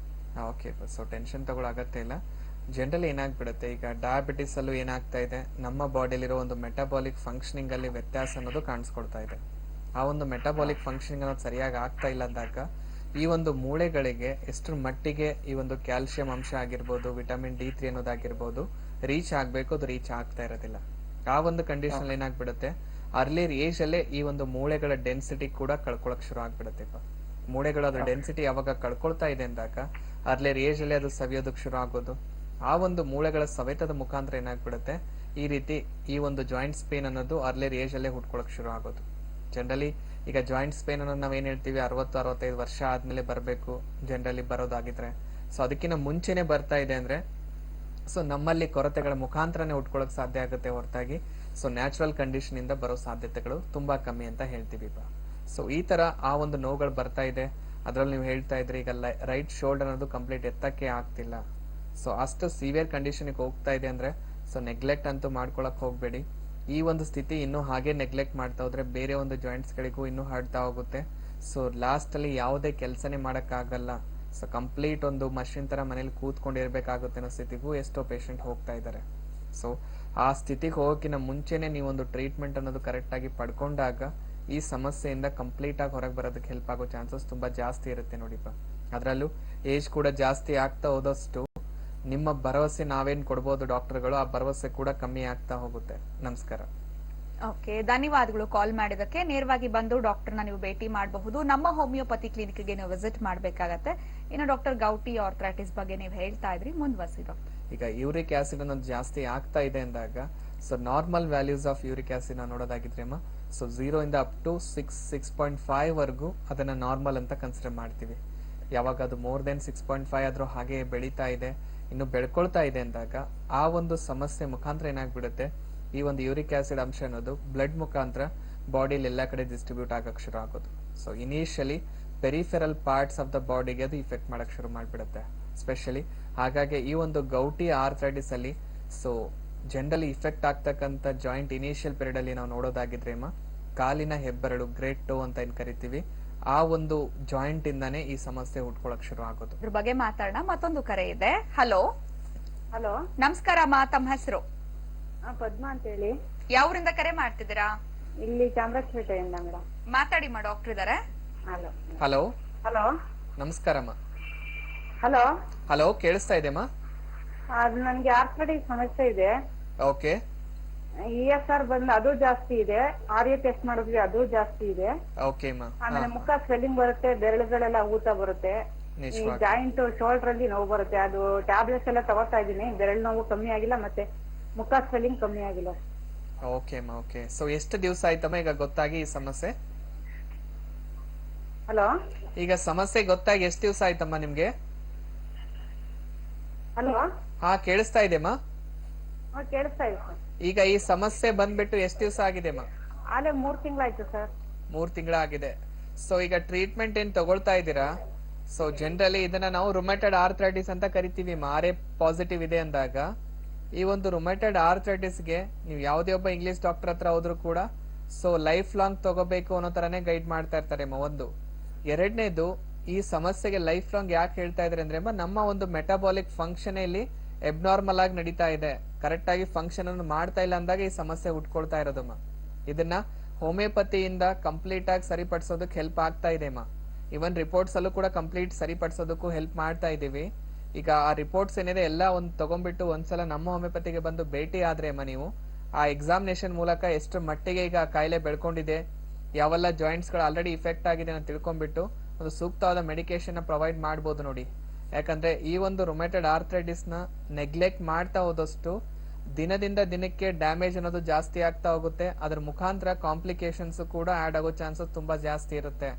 Speaker 1: ಓಕೆ. ಸೊ ಟೆನ್ಷನ್ ತಗೊಳ್ಳೋ ಅಗತ್ಯ ಇಲ್ಲ. ಜನರಲಿ ಏನಾಗ್ಬಿಡುತ್ತೆ, ಈಗ ಡಯಾಬಿಟಿಸ್ ಅಲ್ಲೂ ಏನಾಗ್ತಾ ಇದೆ, ನಮ್ಮ ಬಾಡಿಲಿರೋ ಒಂದು ಮೆಟಬಾಲಿಕ್ ಫಂಕ್ಷನಿಂಗ್ ಅಲ್ಲಿ ವ್ಯತ್ಯಾಸ ಅನ್ನೋದು ಕಾಣಿಸ್ಕೊಳ್ತಾ ಇದೆ. ಆ ಒಂದು ಮೆಟಬಾಲಿಕ್ ಫಂಕ್ಷನಿಂಗ್ ಅನ್ನೋದು ಸರಿಯಾಗಿ ಆಗ್ತಾ ಇಲ್ಲ ಅಂದಾಗ ಈ ಒಂದು ಮೂಳೆಗಳಿಗೆ ಎಷ್ಟರ ಮಟ್ಟಿಗೆ ಈ ಒಂದು ಕ್ಯಾಲ್ಸಿಯಂ ಅಂಶ ಆಗಿರ್ಬೋದು, ವಿಟಮಿನ್ D3 ಅನ್ನೋದಾಗಿರ್ಬೋದು ರೀಚ್ ಆಗ್ಬೇಕು, ಅದು ರೀಚ್ ಆಗ್ತಾ ಇರೋದಿಲ್ಲ. ಆ ಒಂದು ಕಂಡೀಷನ್ ಏನಾಗ್ಬಿಡುತ್ತೆ, ಅರ್ಲಿಯರ್ ಏಜ್ ಅಲ್ಲೇ ಈ ಒಂದು ಮೂಳೆಗಳ ಡೆನ್ಸಿಟಿ ಕೂಡ ಕಳ್ಕೊಳಕ್ ಶುರು ಆಗ್ಬಿಡುತ್ತೆ. ಮೂಳೆಗಳ ಅದ್ರ ಡೆನ್ಸಿಟಿ ಯಾವಾಗ ಕಳ್ಕೊಳ್ತಾ ಇದೆ ಅಂದಾಗ ಅರ್ಲಿಯರ್ ಏಜ್ ಅಲ್ಲೇ ಅದು ಸವಿಯೋದಕ್ಕೆ ಶುರು ಆಗೋದು. ಆ ಒಂದು ಮೂಳೆಗಳ ಸವೆತದ ಮುಖಾಂತರ ಏನಾಗ್ಬಿಡುತ್ತೆ, ಈ ರೀತಿ ಈ ಒಂದು ಜಾಯಿಂಟ್ಸ್ ಪೇನ್ ಅನ್ನೋದು ಅರ್ಲಿಯರ್ ಏಜ್ ಅಲ್ಲೇ ಹುಟ್ಕೊಳಕ್ ಶುರು ಆಗೋದು. ಜನರಲಿ ಈಗ ಜಾಯಿಂಟ್ಸ್ ಪೇನ್ ಅನ್ನೋದು ನಾವ್ ಏನ್ ಹೇಳ್ತೀವಿ, 60-65 ವರ್ಷ ಆದ್ಮೇಲೆ ಬರಬೇಕು ಜನರಲಿ ಬರೋದಾಗಿದ್ರೆ. ಸೊ ಅದಕ್ಕಿಂತ ಮುಂಚೆನೆ ಬರ್ತಾ ಇದೆ ಅಂದ್ರೆ ನಮ್ಮಲ್ಲಿ ಕೊರತೆಗಳ ಮುಖಾಂತರನೇ ಉಟ್ಕೊಳಕ್ ಸಾಧ್ಯ ಆಗುತ್ತೆ ಹೊರತಾಗಿ ನ್ಯಾಚುರಲ್ ಕಂಡೀಷನ್ ಇಂದ ಬರೋ ಸಾಧ್ಯತೆಗಳು ತುಂಬಾ ಕಮ್ಮಿ ಅಂತ ಹೇಳ್ತೀವಿ. ಸೊ ಈ ತರ ಆ ಒಂದು ನೋವುಗಳು ಬರ್ತಾ ಇದೆ. ಅದ್ರಲ್ಲಿ ನೀವು ಹೇಳ್ತಾ ಇದ್ರಿ ಈಗ ರೈಟ್ ಶೋಲ್ಡರ್ ಅನ್ನೋದು ಕಂಪ್ಲೀಟ್ ಎತ್ತಕ್ಕೆ ಆಗ್ತಿಲ್ಲ. ಸೊ ಅಷ್ಟು ಸಿವಿಯರ್ ಕಂಡೀಷನ್ ಹೋಗ್ತಾ ಇದೆ ಅಂದ್ರೆ ನೆಗ್ಲೆಕ್ಟ್ ಅಂತೂ ಮಾಡ್ಕೊಳಕ್ ಹೋಗ್ಬೇಡಿ. ಈ ಒಂದು ಸ್ಥಿತಿ ಇನ್ನೂ ಹಾಗೆ ನೆಗ್ಲೆಕ್ಟ್ ಮಾಡ್ತಾ ಹೋದ್ರೆ ಬೇರೆ ಒಂದು ಜಾಯಿಂಟ್ಸ್ ಗಳಿಗೂ ಇನ್ನೂ ಹರಡ್ತಾ ಹೋಗುತ್ತೆ. ಸೊ ಲಾಸ್ಟ್ ಅಲ್ಲಿ ಯಾವುದೇ ಕೆಲಸನೇ ಮಾಡಕ್ ಆಗಲ್ಲ. ಸೊ ಕಂಪ್ಲೀಟ್ ಒಂದು ಮಷಿನ್ ತರ ಮನೇಲಿ ಕೂತ್ಕೊಂಡಿರ್ಬೇಕಾಗುತ್ತೆ ಅನ್ನೋ ಸ್ಥಿತಿಗೂ ಎಷ್ಟೋ ಪೇಷಂಟ್ ಹೋಗ್ತಾ ಇದ್ದಾರೆ. ಸೊ ಆ ಸ್ಥಿತಿಗೆ ಹೋಗೋಕ್ಕಿಂತ ಮುಂಚೆನೆ ನೀವೊಂದು ಟ್ರೀಟ್ಮೆಂಟ್ ಅನ್ನೋದು ಕರೆಕ್ಟ್ ಆಗಿ ಪಡ್ಕೊಂಡಾಗ ಈ ಸಮಸ್ಯೆಯಿಂದ ಕಂಪ್ಲೀಟ್ ಆಗಿ ಹೊರಗೆ ಬರೋದಕ್ಕೆ ಹೆಲ್ಪ್ ಆಗೋ ಚಾನ್ಸಸ್ ತುಂಬಾ ಜಾಸ್ತಿ ಇರುತ್ತೆ ನೋಡಿಪ್ಪ. ಅದರಲ್ಲೂ ಏಜ್ ಕೂಡ ಜಾಸ್ತಿ ಆಗ್ತಾ ಹೋದಷ್ಟು ನಿಮ್ಮ ಭರವಸೆ ನಾವೇನ್ ಕೊಡ್ಬೋದು ಡಾಕ್ಟರ್ಗಳು, ಆ ಭರವಸೆ ಕೂಡ ಕಮ್ಮಿ ಆಗ್ತಾ ಹೋಗುತ್ತೆ. ನಮಸ್ಕಾರ.
Speaker 2: ಓಕೆ, ಧನ್ಯವಾದಗಳು ಕಾಲ್ ಮಾಡಿದಕ್ಕೆ. ನೇರವಾಗಿ ಬಂದು ಡಾಕ್ಟರ್ನ ನೀವು ಭೇಟಿ ಮಾಡಬಹುದು. ನಮ್ಮ ಹೋಮಿಯೋಪತಿ ಕ್ಲಿನಿಕ್ಗೆ ನೀವು ವಿಸಿಟ್ ಮಾಡಬೇಕಾಗತ್ತೆ. ಇನ್ನು ಡಾಕ್ಟರ್ ಗೌಟಿ ಆರ್ಥರೈಟಿಸ್ ಬಗ್ಗೆ ನೀವು ಹೇಳ್ತಾ ಇದ್ರಿ, ಮುಂದುವರಿಸಿ ಡಾಕ್ಟರ್.
Speaker 1: ಈಗ ಯೂರಿಕ್ ಆಸಿಡ್ ಅನ್ನೋದು ಜಾಸ್ತಿ ಆಗ್ತಾ ಇದೆ ಅಂದಾಗ normal values of uric acid ನೋಡೋದಾಗಿದ್ರೆ 0 ಇಂದ ಅಪ್ ಟು 6.5 ವರೆಗೂ ಅದನ್ನ ನಾರ್ಮಲ್ ಅಂತ ಕನ್ಸಿಡರ್ ಮಾಡ್ತೀವಿ. ಯಾವಾಗ ಅದು ಮೋರ್ ದೆನ್ 6.5 ಆದ್ರೂ ಹಾಗೆ ಬೆಳೀತಾ ಇದೆ, ಇನ್ನು ಬೆಳ್ಕೊಳ್ತಾ ಇದೆ ಅಂದಾಗ ಆ ಒಂದು ಸಮಸ್ಯೆ ಮುಖಾಂತರ ಏನಾಗ್ಬಿಡುತ್ತೆ, ಈ ಒಂದು ಯೂರಿಕ್ ಆಸಿಡ್ ಅಂಶ ಅನ್ನೋದು ಬ್ಲಡ್ ಮುಖಾಂತರ ಬಾಡಿಲಿ ಎಲ್ಲಾ ಕಡೆ ಡಿಸ್ಟ್ರಿಬ್ಯೂಟ್ ಆಗಕ್ ಶುರು ಆಗೋದು. So initially peripheral parts of the ಬಾಡಿಗೆ ಅದು ಇಫೆಕ್ಟ್ ಮಾಡಕ್ ಶುರು ಮಾಡ್ಬಿಡುತ್ತೆ ಸ್ಪೆಷಲಿ. ಹಾಗಾಗಿ ಈ ಒಂದು ಗೌಟಿ ಆರ್ಥರೈಟಿಸ್ ಅಲ್ಲಿ ಜನರಲಿ ಇಫೆಕ್ಟ್ ಆಗ್ತಕ್ಕಂಥ ಜಾಯಿಂಟ್ ಇನಿಷಿಯಲ್ ಪೀರಿಯಡ್ ಅಲ್ಲಿ ನಾವು ನೋಡೋದಾಗಿದ್ರೆ ಕಾಲಿನ ಹೆಬ್ಬೆರಳು, ಗ್ರೇಟ್ ಟೋ ಅಂತ ಏನ್ ಕರಿತೀವಿ, ಆ ಒಂದು ಜಾಯಿಂಟ್ ಇಂದಾನೇ ಈ ಸಮಸ್ಯೆ ಹುಟ್ಕೊಳಕ್ ಶುರು ಆಗೋದು.
Speaker 2: ಇದ್ರ ಬಗ್ಗೆ ಮಾತಾಡೋಣ. ಮತ್ತೊಂದು ಕರೆ ಇದೆ. ಹಲೋ
Speaker 3: ಹಲೋ,
Speaker 2: ನಮಸ್ಕಾರ ಅಮ್ಮ, ತಮ್ಮ ಹೆಸರು?
Speaker 3: ಪದ್ಮಾ ಅಂತ ಹೇಳಿ.
Speaker 2: ಯಾವ್ರಿಂದ ಕರೆ ಮಾಡ್ತಿದ್ದೀರಾ?
Speaker 3: ಇಲ್ಲಿ ಚಾಮರಾಜಪೇಟೆಯಿಂದ ಮೇಡಮ್.
Speaker 2: ಮಾತಾಡಿ ಡಾಕ್ಟರ್ ಇದಾರೆ.
Speaker 3: ಹಲೋ
Speaker 1: ಹಲೋ
Speaker 3: ಹಲೋ
Speaker 1: ನಮಸ್ಕಾರಮ್ಮ.
Speaker 3: ಹಲೋ
Speaker 1: ಹಲೋ ಕೇಳಿಸ್ತಾ ಇದೆಮ್ಮ?
Speaker 3: ಅದು ನನ್ಗೆ ಆರ್ಥ್ರೈಟಿಸ್ ಸಮಸ್ಯೆ ಇದೆ.
Speaker 1: ಓಕೆ.
Speaker 3: ESR ಬಂದು ಅದು ಜಾಸ್ತಿ ಇದೆ, RA ಟೆಸ್ಟ್ ಮಾಡಿದ್ವಿ ಅದು ಜಾಸ್ತಿ ಇದೆ.
Speaker 1: ಓಕೆ ಮಾ.
Speaker 3: ಆಮೇಲೆ ಮುಖ ಸ್ವೆಲ್ಲಿಂಗ್ ಬರುತ್ತೆ, ಬೆರಳುಗಳೆಲ್ಲ ಊತ ಬರುತ್ತೆ, ಈ
Speaker 1: ನಿಜವಾಗಿ.
Speaker 3: ಜಾಯಿಂಟ್ ಶೋಲ್ಡರ್ ಅಲ್ಲಿ ನೋವು ಬರುತ್ತೆ. ಅದು ಟ್ಯಾಬ್ಲೆಟ್ಸ್ ಎಲ್ಲ ತಗೋತಾ ಇದ್ದೀನಿ, ಬೆರಳು ನೋವು ಕಮ್ಮಿ ಆಗಿಲ್ಲ, ಮತ್ತೆ ಮುಖ ಸ್ವೆಲ್ಲಿಂಗ್ ಕಮ್ಮಿ ಆಗಿಲ್ಲ.
Speaker 1: ಓಕೆ ಮಾ. ಓಕೆ. ಸೊ ಎಷ್ಟು ದಿವಸ ಆಯ್ತಮ್ಮ ಈಗ ಗೊತ್ತಾಗಿ ಈ ಸಮಸ್ಯೆ?
Speaker 3: ಹಲೋ
Speaker 1: ಈಗ ಸಮಸ್ಯೆ ಗೊತ್ತಾಗಿ ಎಷ್ಟು ದಿವಸ ಆಯ್ತಮ್ಮ ನಿಮ್ಗೆ?
Speaker 3: ಹಲೋ
Speaker 1: ಹಾ, ಕೇಳಿಸ್ತಾ ಇದೆಮಾ?
Speaker 3: ಕೇಳಿಸ್ತಾ ಇದೆ ಸರ್.
Speaker 1: ಈಗ ಈ ಸಮಸ್ಯೆ ಬಂದ್ಬಿಟ್ಟು ಎಷ್ಟು ದಿವಸ ಆಗಿದೆಮ್ಮ?
Speaker 3: ಆಲೆ 3 ತಿಂಗಳಾಯ್ತು ಸರ್.
Speaker 1: 3 ತಿಂಗಳಾಗಿದೆ. ಸೊ ಈಗ ಟ್ರೀಟ್ಮೆಂಟ್ ಏನ್ ತಗೊಳ್ತಾ ಇದ್ದೀರಾ? ಸೊ ಜನರಲಿ ಇದನ್ನ ನಾವು ರುಮೆಟೆಡ್ ಆರ್ಥ್ರೈಟಿಸ್ ಅಂತ ಕರಿತೀವಿ. RA ಪಾಸಿಟಿವ್ ಇದೆ ಅಂದಾಗ ಈ ಒಂದು ರುಮೆಟೆಡ್ ಆರ್ಥ್ರೈಟಿಸ್ಗೆ ನೀವು ಯಾವುದೇ ಒಬ್ಬ ಇಂಗ್ಲಿಷ್ ಡಾಕ್ಟರ್ ಹತ್ರ ಹೋದ್ರು ಕೂಡ ಸೊ ಲೈಫ್ ಲಾಂಗ್ ತಗೋಬೇಕು ಅನ್ನೋ ತರನೇ ಗೈಡ್ ಮಾಡ್ತಾ ಇರ್ತಾರೆ. ಒಂದು ಎರಡನೇದು, ಈ ಸಮಸ್ಯೆಗೆ ಲೈಫ್ ಲಾಂಗ್ ಯಾಕೆ ಹೇಳ್ತಾ ಇದಾರೆ ಅಂದ್ರೆ ನಮ್ಮ ಒಂದು ಮೆಟಾಬಾಲಿಕ್ ಫಂಕ್ಷನ್ ಇಲ್ಲಿ ಎಬ್ನಾರ್ಮಲ್ ಆಗಿ ನಡೀತಾ ಇದೆ, ಕರೆಕ್ಟ್ ಆಗಿ ಫಂಕ್ಷನ್ ಅನ್ನು ಮಾಡ್ತಾ ಇಲ್ಲ ಅಂದಾಗ ಈ ಸಮಸ್ಯೆ ಹುಟ್ಕೊಳ್ತಾ ಇರೋದಮ್ಮ. ಇದನ್ನ ಹೋಮಿಯೋಪತಿಯಿಂದ ಕಂಪ್ಲೀಟ್ ಆಗಿ ಸರಿಪಡಿಸೋದಕ್ಕೆ ಹೆಲ್ಪ್ ಆಗ್ತಾ ಇದೆಮ್ಮ. ಇವನ್ ರಿಪೋರ್ಟ್ಸ್ ಅಲ್ಲೂ ಕೂಡ ಕಂಪ್ಲೀಟ್ ಸರಿಪಡಿಸೋದಕ್ಕೂ ಹೆಲ್ಪ್ ಮಾಡ್ತಾ ಇದೀವಿ. ಈಗ ಆ ರಿಪೋರ್ಟ್ಸ್ ಏನಿದೆ ಎಲ್ಲ ಒಂದು ತಗೊಂಡ್ಬಿಟ್ಟು ಒಂದ್ಸಲ ನಮ್ಮ ಹೋಮಿಯೋಪತಿಗೆ ಬಂದು ಭೇಟಿ ಆದ್ರೆ ನೀವು ಆ ಎಕ್ಸಾಮಿನೇಷನ್ ಮೂಲಕ ಎಷ್ಟು ಮಟ್ಟಿಗೆ ಈಗ ಕಾಯಿಲೆ ಬೆಳ್ಕೊಂಡಿದೆ, ಯಾವೆಲ್ಲ ಜಾಯಿಂಟ್ಸ್ ಗಳು ಆಲ್ರೆಡಿ ಇಫೆಕ್ಟ್ ಆಗಿದೆ ಅಂತ ತಿಳ್ಕೊಂಡ್ಬಿಟ್ಟು ಒಂದು ಸೂಕ್ತವಾದ ಮೆಡಿಕೇಶನ್ ಪ್ರೊವೈಡ್ ಮಾಡ್ಬೋದು ನೋಡಿ. ಯಾಕಂದ್ರೆ ಈ ಒಂದು ರುಮೆಟೆಡ್ ಆರ್ಥ್ರೈಟಿಸ್ ನ ನೆಗ್ಲೆಕ್ಟ್ ಮಾಡ್ತಾ ಹೋದಷ್ಟು ದಿನದಿಂದ ದಿನಕ್ಕೆ ಡ್ಯಾಮೇಜ್ ಅನ್ನೋದು ಜಾಸ್ತಿ ಆಗ್ತಾ ಹೋಗುತ್ತೆ. ಅದ್ರ ಮುಖಾಂತರ ಕಾಂಪ್ಲಿಕೇಶನ್ಸ್ ಕೂಡ ಆಡ್ ಆಗೋ ಚಾನ್ಸಸ್ ತುಂಬಾ ಜಾಸ್ತಿ ಇರುತ್ತೆ.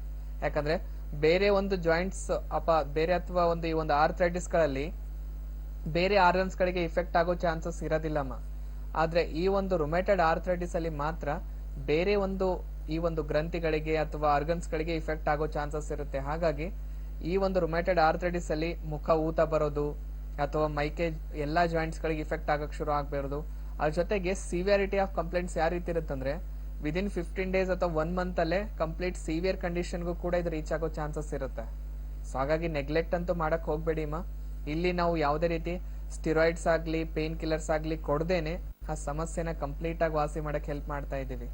Speaker 1: ಯಾಕಂದ್ರೆ ಬೇರೆ ಒಂದು ಜಾಯಿಂಟ್ಸ್ ಬೇರೆ ಅಥವಾ ಒಂದು ಈ ಒಂದು ಆರ್ಥ್ರೈಟಿಸ್ ಗಳಲ್ಲಿ ಬೇರೆ ಆರ್ಗನ್ಸ್ ಗಳಿಗೆ ಇಫೆಕ್ಟ್ ಆಗೋ ಚಾನ್ಸಸ್ ಇರೋದಿಲ್ಲಮ್ಮ. ಆದ್ರೆ ಈ ಒಂದು ರುಮೆಟೆಡ್ ಆರ್ಥ್ರೈಟಿಸ್ ಅಲ್ಲಿ ಮಾತ್ರ ಬೇರೆ ಒಂದು ಈ ಒಂದು ಗ್ರಂಥಿಗಳಿಗೆ ಅಥವಾ ಆರ್ಗನ್ಸ್ ಗಳಿಗೆ ಇಫೆಕ್ಟ್ ಆಗೋ ಚಾನ್ಸಸ್ ಇರುತ್ತೆ. ಹಾಗಾಗಿ ಈ ಒಂದು ರುಮೆಟೆಡ್ ಆರ್ಥ್ರೈಟಿಸ್ ಅಲ್ಲಿ ಮುಖ ಊತ ಬರೋದು ಅಥವಾ ಮೈಕೆ ಎಲ್ಲಾ ಜಾಯಿಂಟ್ಸ್ ಗಳಿಗೆ ಇಫೆಕ್ಟ್ ಆಗಕ್ ಶುರು ಆಗ್ಬಾರ್ದು. ಅದ್ರ ಜೊತೆಗೆ ಸಿವಿಯಾರಿಟಿ ಆಫ್ ಕಂಪ್ಲೇಂಟ್ಸ್ ಯಾವ ರೀತಿ ಇರುತ್ತಂದ್ರೆ ವಿದಿನ್ 15 ಡೇಸ್ ಅಥವಾ 1 ಮಂತ್ ಅಲ್ಲೇ ಕಂಪ್ಲೀಟ್ ಸಿವಿಯರ್ ಕಂಡೀಷನ್ಗೂ ಕೂಡ ಇದು ರೀಚ್ ಆಗೋ ಚಾನ್ಸಸ್ ಇರುತ್ತೆ. ಸೊ ಹಾಗಾಗಿ ನೆಗ್ಲೆಕ್ಟ್ ಅಂತೂ ಮಾಡಕ್ ಹೋಗ್ಬೇಡಿ ಅಮ್ಮ. ಇಲ್ಲಿ ನಾವು ಯಾವುದೇ ರೀತಿ ಸ್ಟಿರಾಯ್ಡ್ಸ್ ಆಗ್ಲಿ ಪೇನ್ ಕಿಲ್ಲರ್ಸ್ ಆಗ್ಲಿ ಕೊಡದೇನೆ ಆ ಸಮಸ್ಯೆನ ಕಂಪ್ಲೀಟ್ ಆಗಿ ವಾಸಿ ಮಾಡಕ್ ಹೆಲ್ಪ್ ಮಾಡ್ತಾ ಇದೀವಿ.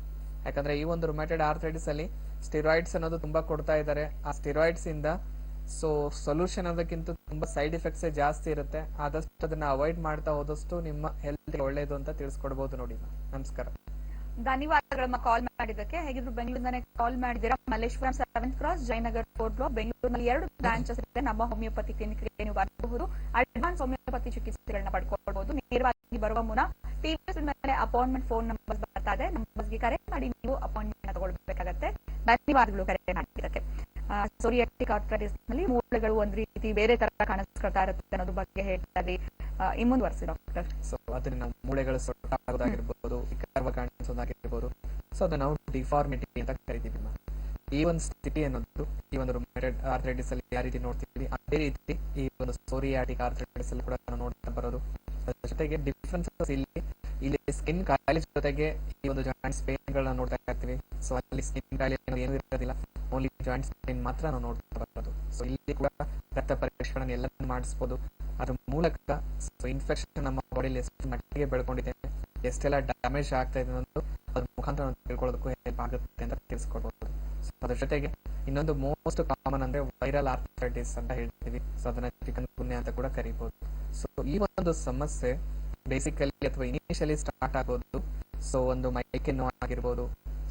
Speaker 1: ಯಾಕಂದ್ರೆ ಈ ಒಂದು ರುಮೆಟೆಡ್ ಆರ್ಥ್ರೈಟಿಸ್ ಅಲ್ಲಿ ಸ್ಟಿರಾಯ್ಡ್ಸ್ ಅನ್ನೋದು ತುಂಬಾ ಕೊಡ್ತಾ ಇದ್ದಾರೆ. ಆ ಸ್ಟಿರಾಯ್ಡ್ಸ್ ಇಂದ ಸೊ ಸೊಲ್ಯೂಷನ್ ಅದಕ್ಕಿಂತ ತುಂಬಾ ಸೈಡ್ ಎಫೆಕ್ಟ್ಸ್ ಜಾಸ್ತಿ ಇರುತ್ತೆ. ಆದಷ್ಟು ಅದನ್ನ ಅವಾಯ್ಡ್ ಮಾಡ್ತಾ ಹೋದಷ್ಟು ನಿಮ್ಮ ಹೆಲ್ತ್ ಒಳ್ಳೇದು ಅಂತ ತಿಳಿಸ್ಕೊಡ್ಬೋದು ನೋಡಿ. ನಮಸ್ಕಾರ.
Speaker 2: ಧನ್ಯವಾದಗಳಮ್ಮ ಕಾಲ್ ಮಾಡಿದ್ದಕ್ಕೆ. ಹೇಗಿದ್ರು ಬೆಂಗಳೂರಿಂದಾನೆ ಕಾಲ್ ಮಾಡಿದ್ದೀರಾ. Malleshwaram 7th cross, Jayanagar 4th block, ಬೆಂಗಳೂರಿನಲ್ಲಿ 2 ಬ್ರಾಂಚಸ್ ಇದೆ. ನಮ್ಮ ಹೋಮಿಯೋಪತಿ ಕ್ಲಿನಿಕ್ ನೀವು ಬರಬಹುದು. ಅಡ್ವಾನ್ಸ್ ಹೋಮಿಯೋಪತಿ ಚಿಕಿತ್ಸೆಗಳನ್ನ ಪಡ್ಕೊಳ್ಬಹುದು. ನೇರವಾಗಿ ಬರುವ ಮುನ್ನ ಟಿವಿ ಮೇಲೆ ಅಪಾಯಿಂಟ್ಮೆಂಟ್ ಫೋನ್ ನಂಬರ್ ಬರ್ತಾ ಇದೆ, ನಂಬರ್ಗೆ ಕರೆ ಮಾಡಿ ನೀವು ಅಪಾಯಿಂಟ್ಮೆಂಟ್ ತಗೊಳ್ಬೇಕಾಗತ್ತೆ. ಧನ್ಯವಾದಗಳು ಕರೆ ಮಾಡಿದ್ದಕ್ಕೆ. ಸೋರಿಯಾಟಿಕ್ ಆರ್ಥ್ರೈಟಿಸ್ ನಲ್ಲಿ ಮೂಳೆಗಳು ಒಂದ್ ರೀತಿ ಬೇರೆ ತರ ಕಾಣಿಸ್ಕೊಳ್ತಾ ಇರುತ್ತೆ ಅನ್ನೋದ್ರ ಬಗ್ಗೆ ಹೇಳ್ತಾ ಇದ್ರಿ. ಮುಂದುವರಿಸಿ ಡಾಕ್ಟರ್.
Speaker 1: ಸೊ ಅದನ್ನ ನಾವು ಮೂಳೆಗಳು ಸೊಟ್ಟಾಗೋದಾಗಿರ್ಬೋದು, ವಿಕಾರವ ಕಾಣಿಸೋದಾಗಿರ್ಬೋದು, ಸೊ ಅದನ್ನ ನಾವು ಡಿಫಾರ್ಮಿಟಿ ಅಂತ ಕರಿತೀವಿ. ಈ ಒಂದು ಸ್ಥಿತಿ ಅನ್ನೋದು ಈ ಒಂದು ರುಮೆಟೆಡ್ ಆರ್ಥ್ರೈಟಿಸ್ ಅಲ್ಲಿ ಯಾವ ರೀತಿ ನೋಡ್ತೀವಿ ಅದೇ ರೀತಿ ಈ ಒಂದು ಸೋರಿಯಾಟಿಕ್ ಆರ್ಥ್ರೈಟಿಸ್ ಅಲ್ಲಿ ಕೂಡ ನಾವು ನೋಡ್ತಾ ಬರೋದು. ಜೊತೆಗೆ ಡಿಫ್ರೆನ್ಸಸ್ ಇಲ್ಲಿ ಸ್ಕಿನ್ ಕಾಯಿಲೆ ಜೊತೆಗೆ ಈ ಒಂದು ಜಾಯಿಂಟ್ಸ್ ಪೇನ್ ಗಳನ್ನ ನೋಡ್ತಾ ಇರ್ತೀವಿ. ಸೊ ಅಲ್ಲಿ ಸ್ಕಿನ್ ಕಾಯಿಲೆ ಏನು ಇರೋದಿಲ್ಲ, ಓನ್ಲಿ ಜಾಯಿಂಟ್ಸ್ ಪೇನ್ ಮಾತ್ರ ನಾವು ನೋಡ್ತಾ ಬರೋದು. ಸೊ ಇಲ್ಲಿ ಕೂಡ ರಕ್ತ ಪರೀಕ್ಷೆಗಳನ್ನು ಎಲ್ಲ ಮಾಡಿಸಬಹುದು. ಅದ್ರ ಮೂಲಕ ಇನ್ಫೆಕ್ಷನ್ ನಮ್ಮ ಬಾಡಿಯಲ್ಲಿ ಎಷ್ಟು ಮಟ್ಟಿಗೆ ಬೆಳ್ಕೊಂಡಿದೆ, ಎಷ್ಟೆಲ್ಲ ಡ್ಯಾಮೇಜ್ ಆಗ್ತಾ ಇದೆ ಅನ್ನೋದು ಅದ್ರ ಮುಖಾಂತರ ನಾವು ತಿಳ್ಕೊಳ್ಳೋದಕ್ಕೂ ಹೆಲ್ಪ್ ಆಗುತ್ತೆ ಅಂತ ತಿಳಿಸ್ಕೊಡ್ಬೋದು. ಸೊ ಅದ್ರ ಜೊತೆಗೆ ಇನ್ನೊಂದು ಮೋಸ್ಟ್ ಕಾಮನ್ ಅಂದ್ರೆ ವೈರಲ್ ಆರ್ಥ್ರೈಟಿಸ್ ಅಂತ ಹೇಳ್ತೀವಿ. ಸೊ ಅದನ್ನ ಚಿಕನ್ ಗುನ್ಯಾ ಅಂತ ಕೂಡ ಕರಿಬಹುದು. ಸೊ ಈ ಒಂದು ಸಮಸ್ಯೆ ಬೇಸಿಕಲಿ ಅಥವಾ ಇನಿಷಿಯಲಿ ಸ್ಟಾರ್ಟ್ ಆಗೋದು ಸೊ ಒಂದು ಮೈಕೆ ನೋವು ಆಗಿರ್ಬೋದು,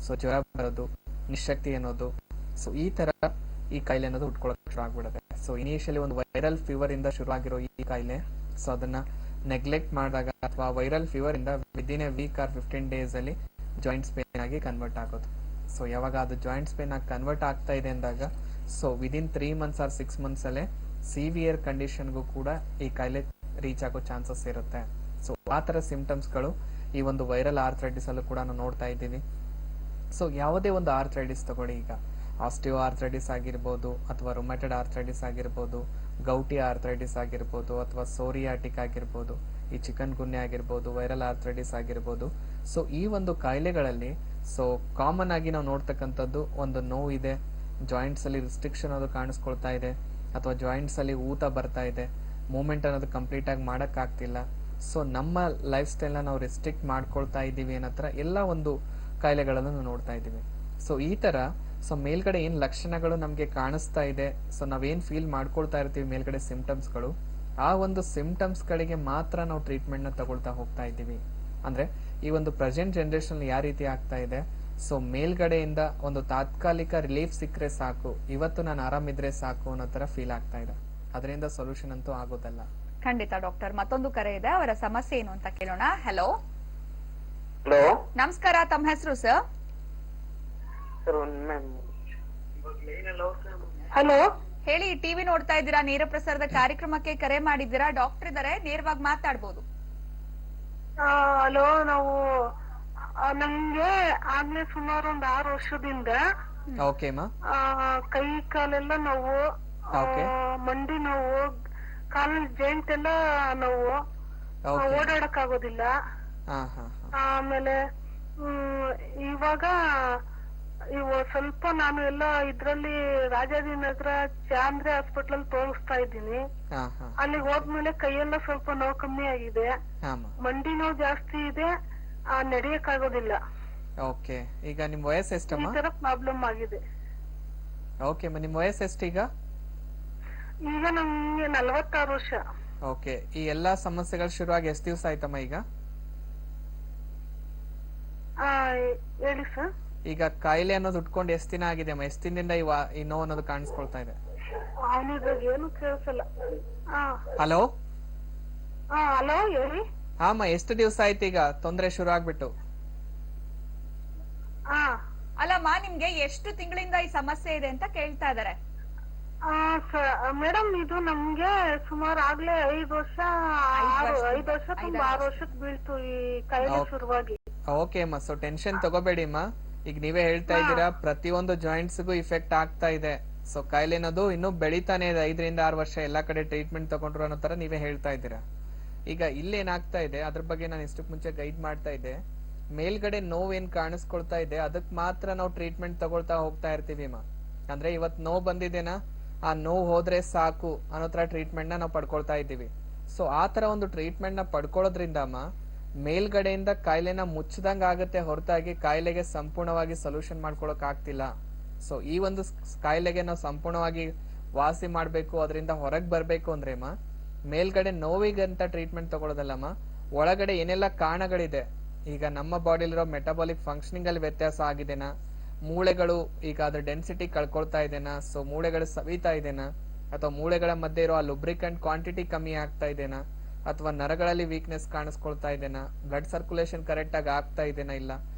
Speaker 1: ಸೊ ಜ್ವರ ಬರೋದು, ನಿಶಕ್ತಿ ಅನ್ನೋದು, ಸೊ ಈ ತರ ಈ ಕಾಯಿಲೆ ಅನ್ನೋದು ಉಟ್ಕೊಳ್ಳೋಕೆ ಶುರು ಆಗ್ಬಿಡುತ್ತೆ. ಸೊ ಇನಿಷಿಯಲಿ ಒಂದು ವೈರಲ್ ಫೀವರ್ ಇಂದ ಶುರು ಆಗಿರೋ ಈ ಕಾಯಿಲೆ ಸೊ ಅದನ್ನ ನೆಗ್ಲೆಕ್ಟ್ ಮಾಡಿದಾಗ ಅಥವಾ ವೈರಲ್ ಫೀವರ್ ಇಂದ within a week or 15 days ಅಲ್ಲಿ ಜಾಯಿಂಟ್ಸ್ ಪೇನ್ ಆಗಿ ಕನ್ವರ್ಟ್ ಆಗೋದು. ಸೊ ಯಾವಾಗ ಅದು ಜಾಯಿಂಟ್ಸ್ ಪೇನ್ ಆಗಿ ಕನ್ವರ್ಟ್ ಆಗ್ತಾ ಇದೆ ಅಂದಾಗ so within 3 months or 6 months ಅಲ್ಲೇ ಸಿವಿಯರ್ ಕಂಡೀಷನ್ಗೂ ಕೂಡ ಈ ಕಾಯಿಲೆ ರೀಚ್ ಆಗೋ ಚಾನ್ಸಸ್ ಇರುತ್ತೆ. ಸೊ ಆ ತರ ಸಿಂಪ್ಟಮ್ಸ್ಗಳು ಈ ಒಂದು ವೈರಲ್ ಆರ್ಥ್ರೈಟಿಸ್ ಅಲ್ಲೂ ಕೂಡ ನಾವು ನೋಡ್ತಾ ಇದ್ದೀವಿ. ಸೊ ಯಾವುದೇ ಒಂದು ಆರ್ಥ್ರೈಟಿಸ್ ತಗೊಳ್ಳಿ, ಈಗ ಆಸ್ಟಿಯೋ ಆರ್ಥ್ರೈಟಿಸ್ ಆಗಿರ್ಬೋದು ಅಥವಾ ರುಮೆಟೆಡ್ ಆರ್ಥ್ರೈಟಿಸ್ ಆಗಿರ್ಬೋದು, ಗೌಟಿ ಆರ್ಥ್ರೈಟಿಸ್ ಆಗಿರ್ಬೋದು ಅಥವಾ ಸೋರಿಯಾಟಿಕ್ ಆಗಿರ್ಬೋದು, ಈ ಚಿಕನ್ ಗುನ್ಯಾ ಆಗಿರ್ಬೋದು, ವೈರಲ್ ಆರ್ಥ್ರೈಟಿಸ್ ಆಗಿರ್ಬೋದು. ಸೊ ಈ ಒಂದು ಕಾಯಿಲೆಗಳಲ್ಲಿ ಸೊ ಕಾಮನ್ ಆಗಿ ನಾವು ನೋಡ್ತಕ್ಕಂಥದ್ದು ಒಂದು ನೋವು ಇದೆ, ಜಾಯಿಂಟ್ಸ್ ಅಲ್ಲಿ ರಿಸ್ಟ್ರಿಕ್ಷನ್ ಅದು ಕಾಣಿಸ್ಕೊಳ್ತಾ ಇದೆ, ಅಥವಾ ಜಾಯಿಂಟ್ಸ್ ಅಲ್ಲಿ ಊತ ಬರ್ತಾ ಇದೆ, ಮೂವ್ಮೆಂಟ್ ಅನ್ನೋದು ಕಂಪ್ಲೀಟ್ ಆಗಿ ಮಾಡಕ್ ಆಗ್ತಿಲ್ಲ. ಸೊ ನಮ್ಮ ಲೈಫ್ ಸ್ಟೈಲ್ ನ ನಾವು ರೆಸ್ಟ್ರಿಕ್ಟ್ ಮಾಡ್ಕೊಳ್ತಾ ಇದ್ದೀವಿ ಅನ್ನೋ ತರ ಎಲ್ಲ ಒಂದು ಕಾಯಿಲೆಗಳನ್ನು ನಾವು ನೋಡ್ತಾ ಇದ್ದೀವಿ. ಸೊ ಈ ತರ ಸೊ ಮೇಲ್ಗಡೆ ಏನ್ ಲಕ್ಷಣಗಳು ನಮ್ಗೆ ಕಾಣಿಸ್ತಾ ಇದೆ, ಸೊ ನಾವೇನ್ ಫೀಲ್ ಮಾಡ್ಕೊಳ್ತಾ ಇರ್ತೀವಿ ಮೇಲ್ಗಡೆ ಸಿಂಪ್ಟಮ್ಸ್ಗಳು, ಆ ಒಂದು ಸಿಂಪ್ಟಮ್ಸ್ಗಳಿಗೆ ಮಾತ್ರ ನಾವು ಟ್ರೀಟ್ಮೆಂಟ್ನ ತಗೊಳ್ತಾ ಹೋಗ್ತಾ ಇದ್ದೀವಿ. ಅಂದರೆ ಈ ಒಂದು ಪ್ರೆಸೆಂಟ್ ಜನ್ರೇಷನ್ ಯಾವ ರೀತಿ ಆಗ್ತಾ ಇದೆ, ಸೊ ಮೇಲ್ಗಡೆಯಿಂದ ಒಂದು ತಾತ್ಕಾಲಿಕ ರಿಲೀಫ್ ಸಿಕ್ಕರೆ ಸಾಕು, ಇವತ್ತು ನಾನು ಆರಾಮಿದ್ರೆ ಸಾಕು ಅನ್ನೋ ಥರ ಫೀಲ್ ಆಗ್ತಾ ಇದೆ. ಅದರಿಂದ ಸೊಲ್ಯೂಷನ್ ಅಂತೂ ಆಗೋದಲ್ಲ.
Speaker 2: ಖಂಡಿತ ಡಾಕ್ಟರ್. ಮತ್ತೊಂದು ಕರೆ ಇದೆ, ಅವರ ಸಮಸ್ಯೆ ಏನು ಅಂತ ಕೇಳೋಣ. ಹಲೋ,
Speaker 5: ಹಲೋ
Speaker 2: ನಮಸ್ಕಾರ, ತಮ್ಮ ಹೆಸರು ಸರ್?
Speaker 5: ಸರ್ ಹಲೋ
Speaker 2: ಹೇಳಿ, ಟಿವಿ ನೋಡ್ತಾ ಇದ್ದೀರಾ? ನೇರ ಪ್ರಸಾರದ ಕಾರ್ಯಕ್ರಮಕ್ಕೆ ಕರೆ ಮಾಡಿದ್ದೀರಾ, ಡಾಕ್ಟರ್ ಇದಾರೆ, ನೇರವಾಗಿ ಮಾತಾಡ್ಬೋದು.
Speaker 5: ಹಲೋ, ನಾವು ನಮ್ಗೆ ಆಗ್ಲೇ ಸುಮಾರು ಒಂದ್ 6 ವರ್ಷದಿಂದ
Speaker 1: ಓಕೆ ಮಾ.
Speaker 5: ಕೈ ಕಾಲೆಲ್ಲ ನೋವು,
Speaker 1: Okay.
Speaker 5: ಮಂಡಿ ನೋವು, ಕಾಲಲ್ಲಿ ಜಾಯಿಂಟ್ ಎಲ್ಲ ನೋವು,
Speaker 1: ಓಕೆ.
Speaker 5: ಓಡಾಡಕ್ ಆಗೋದಿಲ್ಲ.
Speaker 1: ಹಾ ಹಾ ಹಾ.
Speaker 5: ಆಮೇಲೆ ಇವಾಗ ಸ್ವಲ್ಪ ನಾನು ಎಲ್ಲ ಇದ್ರಲ್ಲಿ ರಾಜಾಜಿನಗರ ಚಾಂದ್ರೆ ಹಾಸ್ಪಿಟಲ್ ಅಲ್ಲಿ ತೋರಿಸ್ತಾ ಇದ್ದೀನಿ.
Speaker 1: ಹಾ ಹಾ
Speaker 5: ಅಲ್ಲಿಗೆ ಹೋದ್ಮೇಲೆ ಕೈಯೆಲ್ಲ ಸ್ವಲ್ಪ ನೋವು ಕಮ್ಮಿ ಆಗಿದೆ,
Speaker 1: ಹಾ ಮಾ.
Speaker 5: ಮಂಡಿ ನೋವು ಜಾಸ್ತಿ ಇದೆ, ನಡೆಯಕ್ ಆಗೋದಿಲ್ಲ.
Speaker 1: ಓಕೆ, ಈಗ ನಿಮ್ಮ ವಯಸ್ಸು
Speaker 5: ಈ
Speaker 1: ಎಷ್ಟಮ್ಮ?
Speaker 5: ತರ ಪ್ರಾಬ್ಲಮ್ ಆಗಿದೆ.
Speaker 1: ಓಕೆ ಮಾ, ನಿಮ್ಮ ವಯಸ್ಸು ಎಷ್ಟೀಗ?
Speaker 5: ಈಗ ನಮ್ಗೆ 46 ವರ್ಷ.
Speaker 1: ಓಕೆ, ಈ ಎಲ್ಲಾ ಸಮಸ್ಯೆಗಳು ಶುರುವಾಗಿ ಎಷ್ಟು ದಿವಸ ಆಯ್ತಮ್ಮ ಈಗ?
Speaker 5: ಆ, ಹೇಳಿ ಸರ್.
Speaker 1: ಈಗ ಕಾಯಿಲೆ ಅನ್ನೋದು ಉಟ್ಕೊಂಡು ಎಷ್ಟು ದಿನ ಆಗಿದೆ ಅಮ್ಮ? ಎಷ್ಟು ದಿನದಿಂದ ಈ ನೋವು ಅನ್ನೋದು ಕಾಣಿಸ್ಕೊಳ್ತಾ ಇದೆ?
Speaker 5: ಅವನಿದ್ರಾಗ ಏನು ಕೇಳಿಸಲ್ಲ.
Speaker 1: ಹಲೋ
Speaker 5: ಹಲೋ ಹೇಳಿ.
Speaker 1: ಹಾಮ್ಮ, ಎಷ್ಟು ದಿವಸ ಆಯ್ತು ಈಗ ತೊಂದರೆ ಶುರು ಆಗ್ಬಿಟ್ಟು?
Speaker 5: ಹಾ
Speaker 2: ಅಲ್ಲಮ್ಮ, ನಿಮ್ಗೆ ಎಷ್ಟು ತಿಂಗಳಿಂದ ಈ ಸಮಸ್ಯೆ ಇದೆ ಅಂತ ಕೇಳ್ತಾ ಇದಾರೆ.
Speaker 5: ಮೇಡಮ್, ಇದು ನಮ್ಗೆ ಸುಮಾರು ಆಗ್ಲೇ 5 ವರ್ಷ, 5 ವರ್ಷ ತುಂಬಾ 6 ವರ್ಷಕ್ಕೆ ಬೀಳ್ತು ಈ ಕಾಯಿಲೆ ಶುರುವಾಗಿ.
Speaker 1: ಓಕೆ ಅಮ್ಮ, ಸೊ ಟೆನ್ಷನ್ ತಗೋಬೇಡಿ ಅಮ್ಮ. ಈಗ ನೀವೇ ಹೇಳ್ತಾ ಇದ್ದೀರಾ ಪ್ರತಿಯೊಂದು ಜಾಯಿಂಟ್ಸ್ಗೂ ಇಫೆಕ್ಟ್ ಆಗ್ತಾ ಇದೆ. ಸೊ ಕಾಯಿಲೆ ಅನ್ನೋದು ಇನ್ನೂ ಬೆಳಿತಾನೆ ಇದೆ, 5 ರಿಂದ 6 ವರ್ಷ ಎಲ್ಲಾ ಕಡೆ ಟ್ರೀಟ್ಮೆಂಟ್ ತಗೊಂಡ್ರು ಅನ್ನೋ ತರ ನೀವೇ ಹೇಳ್ತಾ ಇದ್ದೀರಾ. ಈಗ ಇಲ್ಲೇನಾಗ್ತಾ ಇದೆ ಅದ್ರ ಬಗ್ಗೆ ನಾನು ಇಷ್ಟಕ್ಕೆ ಮುಂಚೆ ಗೈಡ್ ಮಾಡ್ತಾ ಇದ್ದೆ. ಮೇಲ್ಗಡೆ ನೋವೇನ್ ಕಾಣಿಸ್ಕೊಳ್ತಾ ಇದೆ ಅದಕ್ಕೆ ಮಾತ್ರ ನಾವು ಟ್ರೀಟ್ಮೆಂಟ್ ತಗೊಳ್ತಾ ಹೋಗ್ತಾ ಇರ್ತೀವಿ ಅಮ್ಮ. ಅಂದ್ರೆ ಇವತ್ ನೋವು ಬಂದಿದೆನಾ, ಆ ನೋವು ಹೋದ್ರೆ ಸಾಕು ಅನ್ನೋ ತರ ಟ್ರೀಟ್ಮೆಂಟ್ ನ ನಾವು ಪಡ್ಕೊಳ್ತಾ ಇದ್ದೀವಿ. ಸೊ ಆ ತರ ಒಂದು ಟ್ರೀಟ್ಮೆಂಟ್ ನ ಪಡ್ಕೊಳ್ಳೋದ್ರಿಂದ ಅಮ್ಮ ಮೇಲ್ಗಡೆಯಿಂದ ಕಾಯಿಲೆನ ಮುಚ್ಚದಂಗ ಆಗುತ್ತೆ ಹೊರತಾಗಿ ಕಾಯಿಲೆಗೆ ಸಂಪೂರ್ಣವಾಗಿ ಸೊಲ್ಯೂಷನ್ ಮಾಡ್ಕೊಳಕ್ ಆಗ್ತಿಲ್ಲ. ಸೊ ಈ ಒಂದು ಕಾಯಿಲೆಗೆ ನಾವು ಸಂಪೂರ್ಣವಾಗಿ ವಾಸಿ ಮಾಡ್ಬೇಕು, ಅದರಿಂದ ಹೊರಗೆ ಬರ್ಬೇಕು ಅಂದ್ರೆ ಅಮ್ಮ ಮೇಲ್ಗಡೆ ನೋವಿಗಂತ ಟ್ರೀಟ್ಮೆಂಟ್ ತಗೊಳ್ಳೋದಲ್ಲಮ್ಮ, ಒಳಗಡೆ ಏನೆಲ್ಲ ಕಾರಣಗಳಿದೆ, ಈಗ ನಮ್ಮ ಬಾಡಿಲಿರೋ ಮೆಟಬಾಲಿಕ್ ಫಂಕ್ಷನಿಂಗ್ ಅಲ್ಲಿ ವ್ಯತ್ಯಾಸ ಆಗಿದೆನಾ, ಮೂಳೆಗಳು ಈಗ ಅದ್ರ ಡೆನ್ಸಿಟಿ ಕಳ್ಕೊಳ್ತಾ ಇದೆನಾ, ಸೊ ಮೂಳೆಗಳು ಸವಿತಾ ಇದೆನಾ, ಅಥವಾ ಮೂಳೆಗಳ ಮಧ್ಯೆ ಇರೋ ಆ ಲುಬ್ರಿಕೆಂಟ್ ಕ್ವಾಂಟಿಟಿ ಕಮ್ಮಿ ಆಗ್ತಾ ಇದೆನಾ, ಅಥವಾ ನರಗಳಲ್ಲಿ ವೀಕ್ನೆಸ್ ಕಾಣಿಸ್ಕೊಳ್ತಾ ಇದೆನಾ, ಬ್ಲಡ್ ಸರ್ಕ್ಯುಲೇಷನ್ ಕರೆಕ್ಟ್ ಆಗಿ ಆಗ್ತಾ ಇದೆನಾ ಇಲ್ಲ.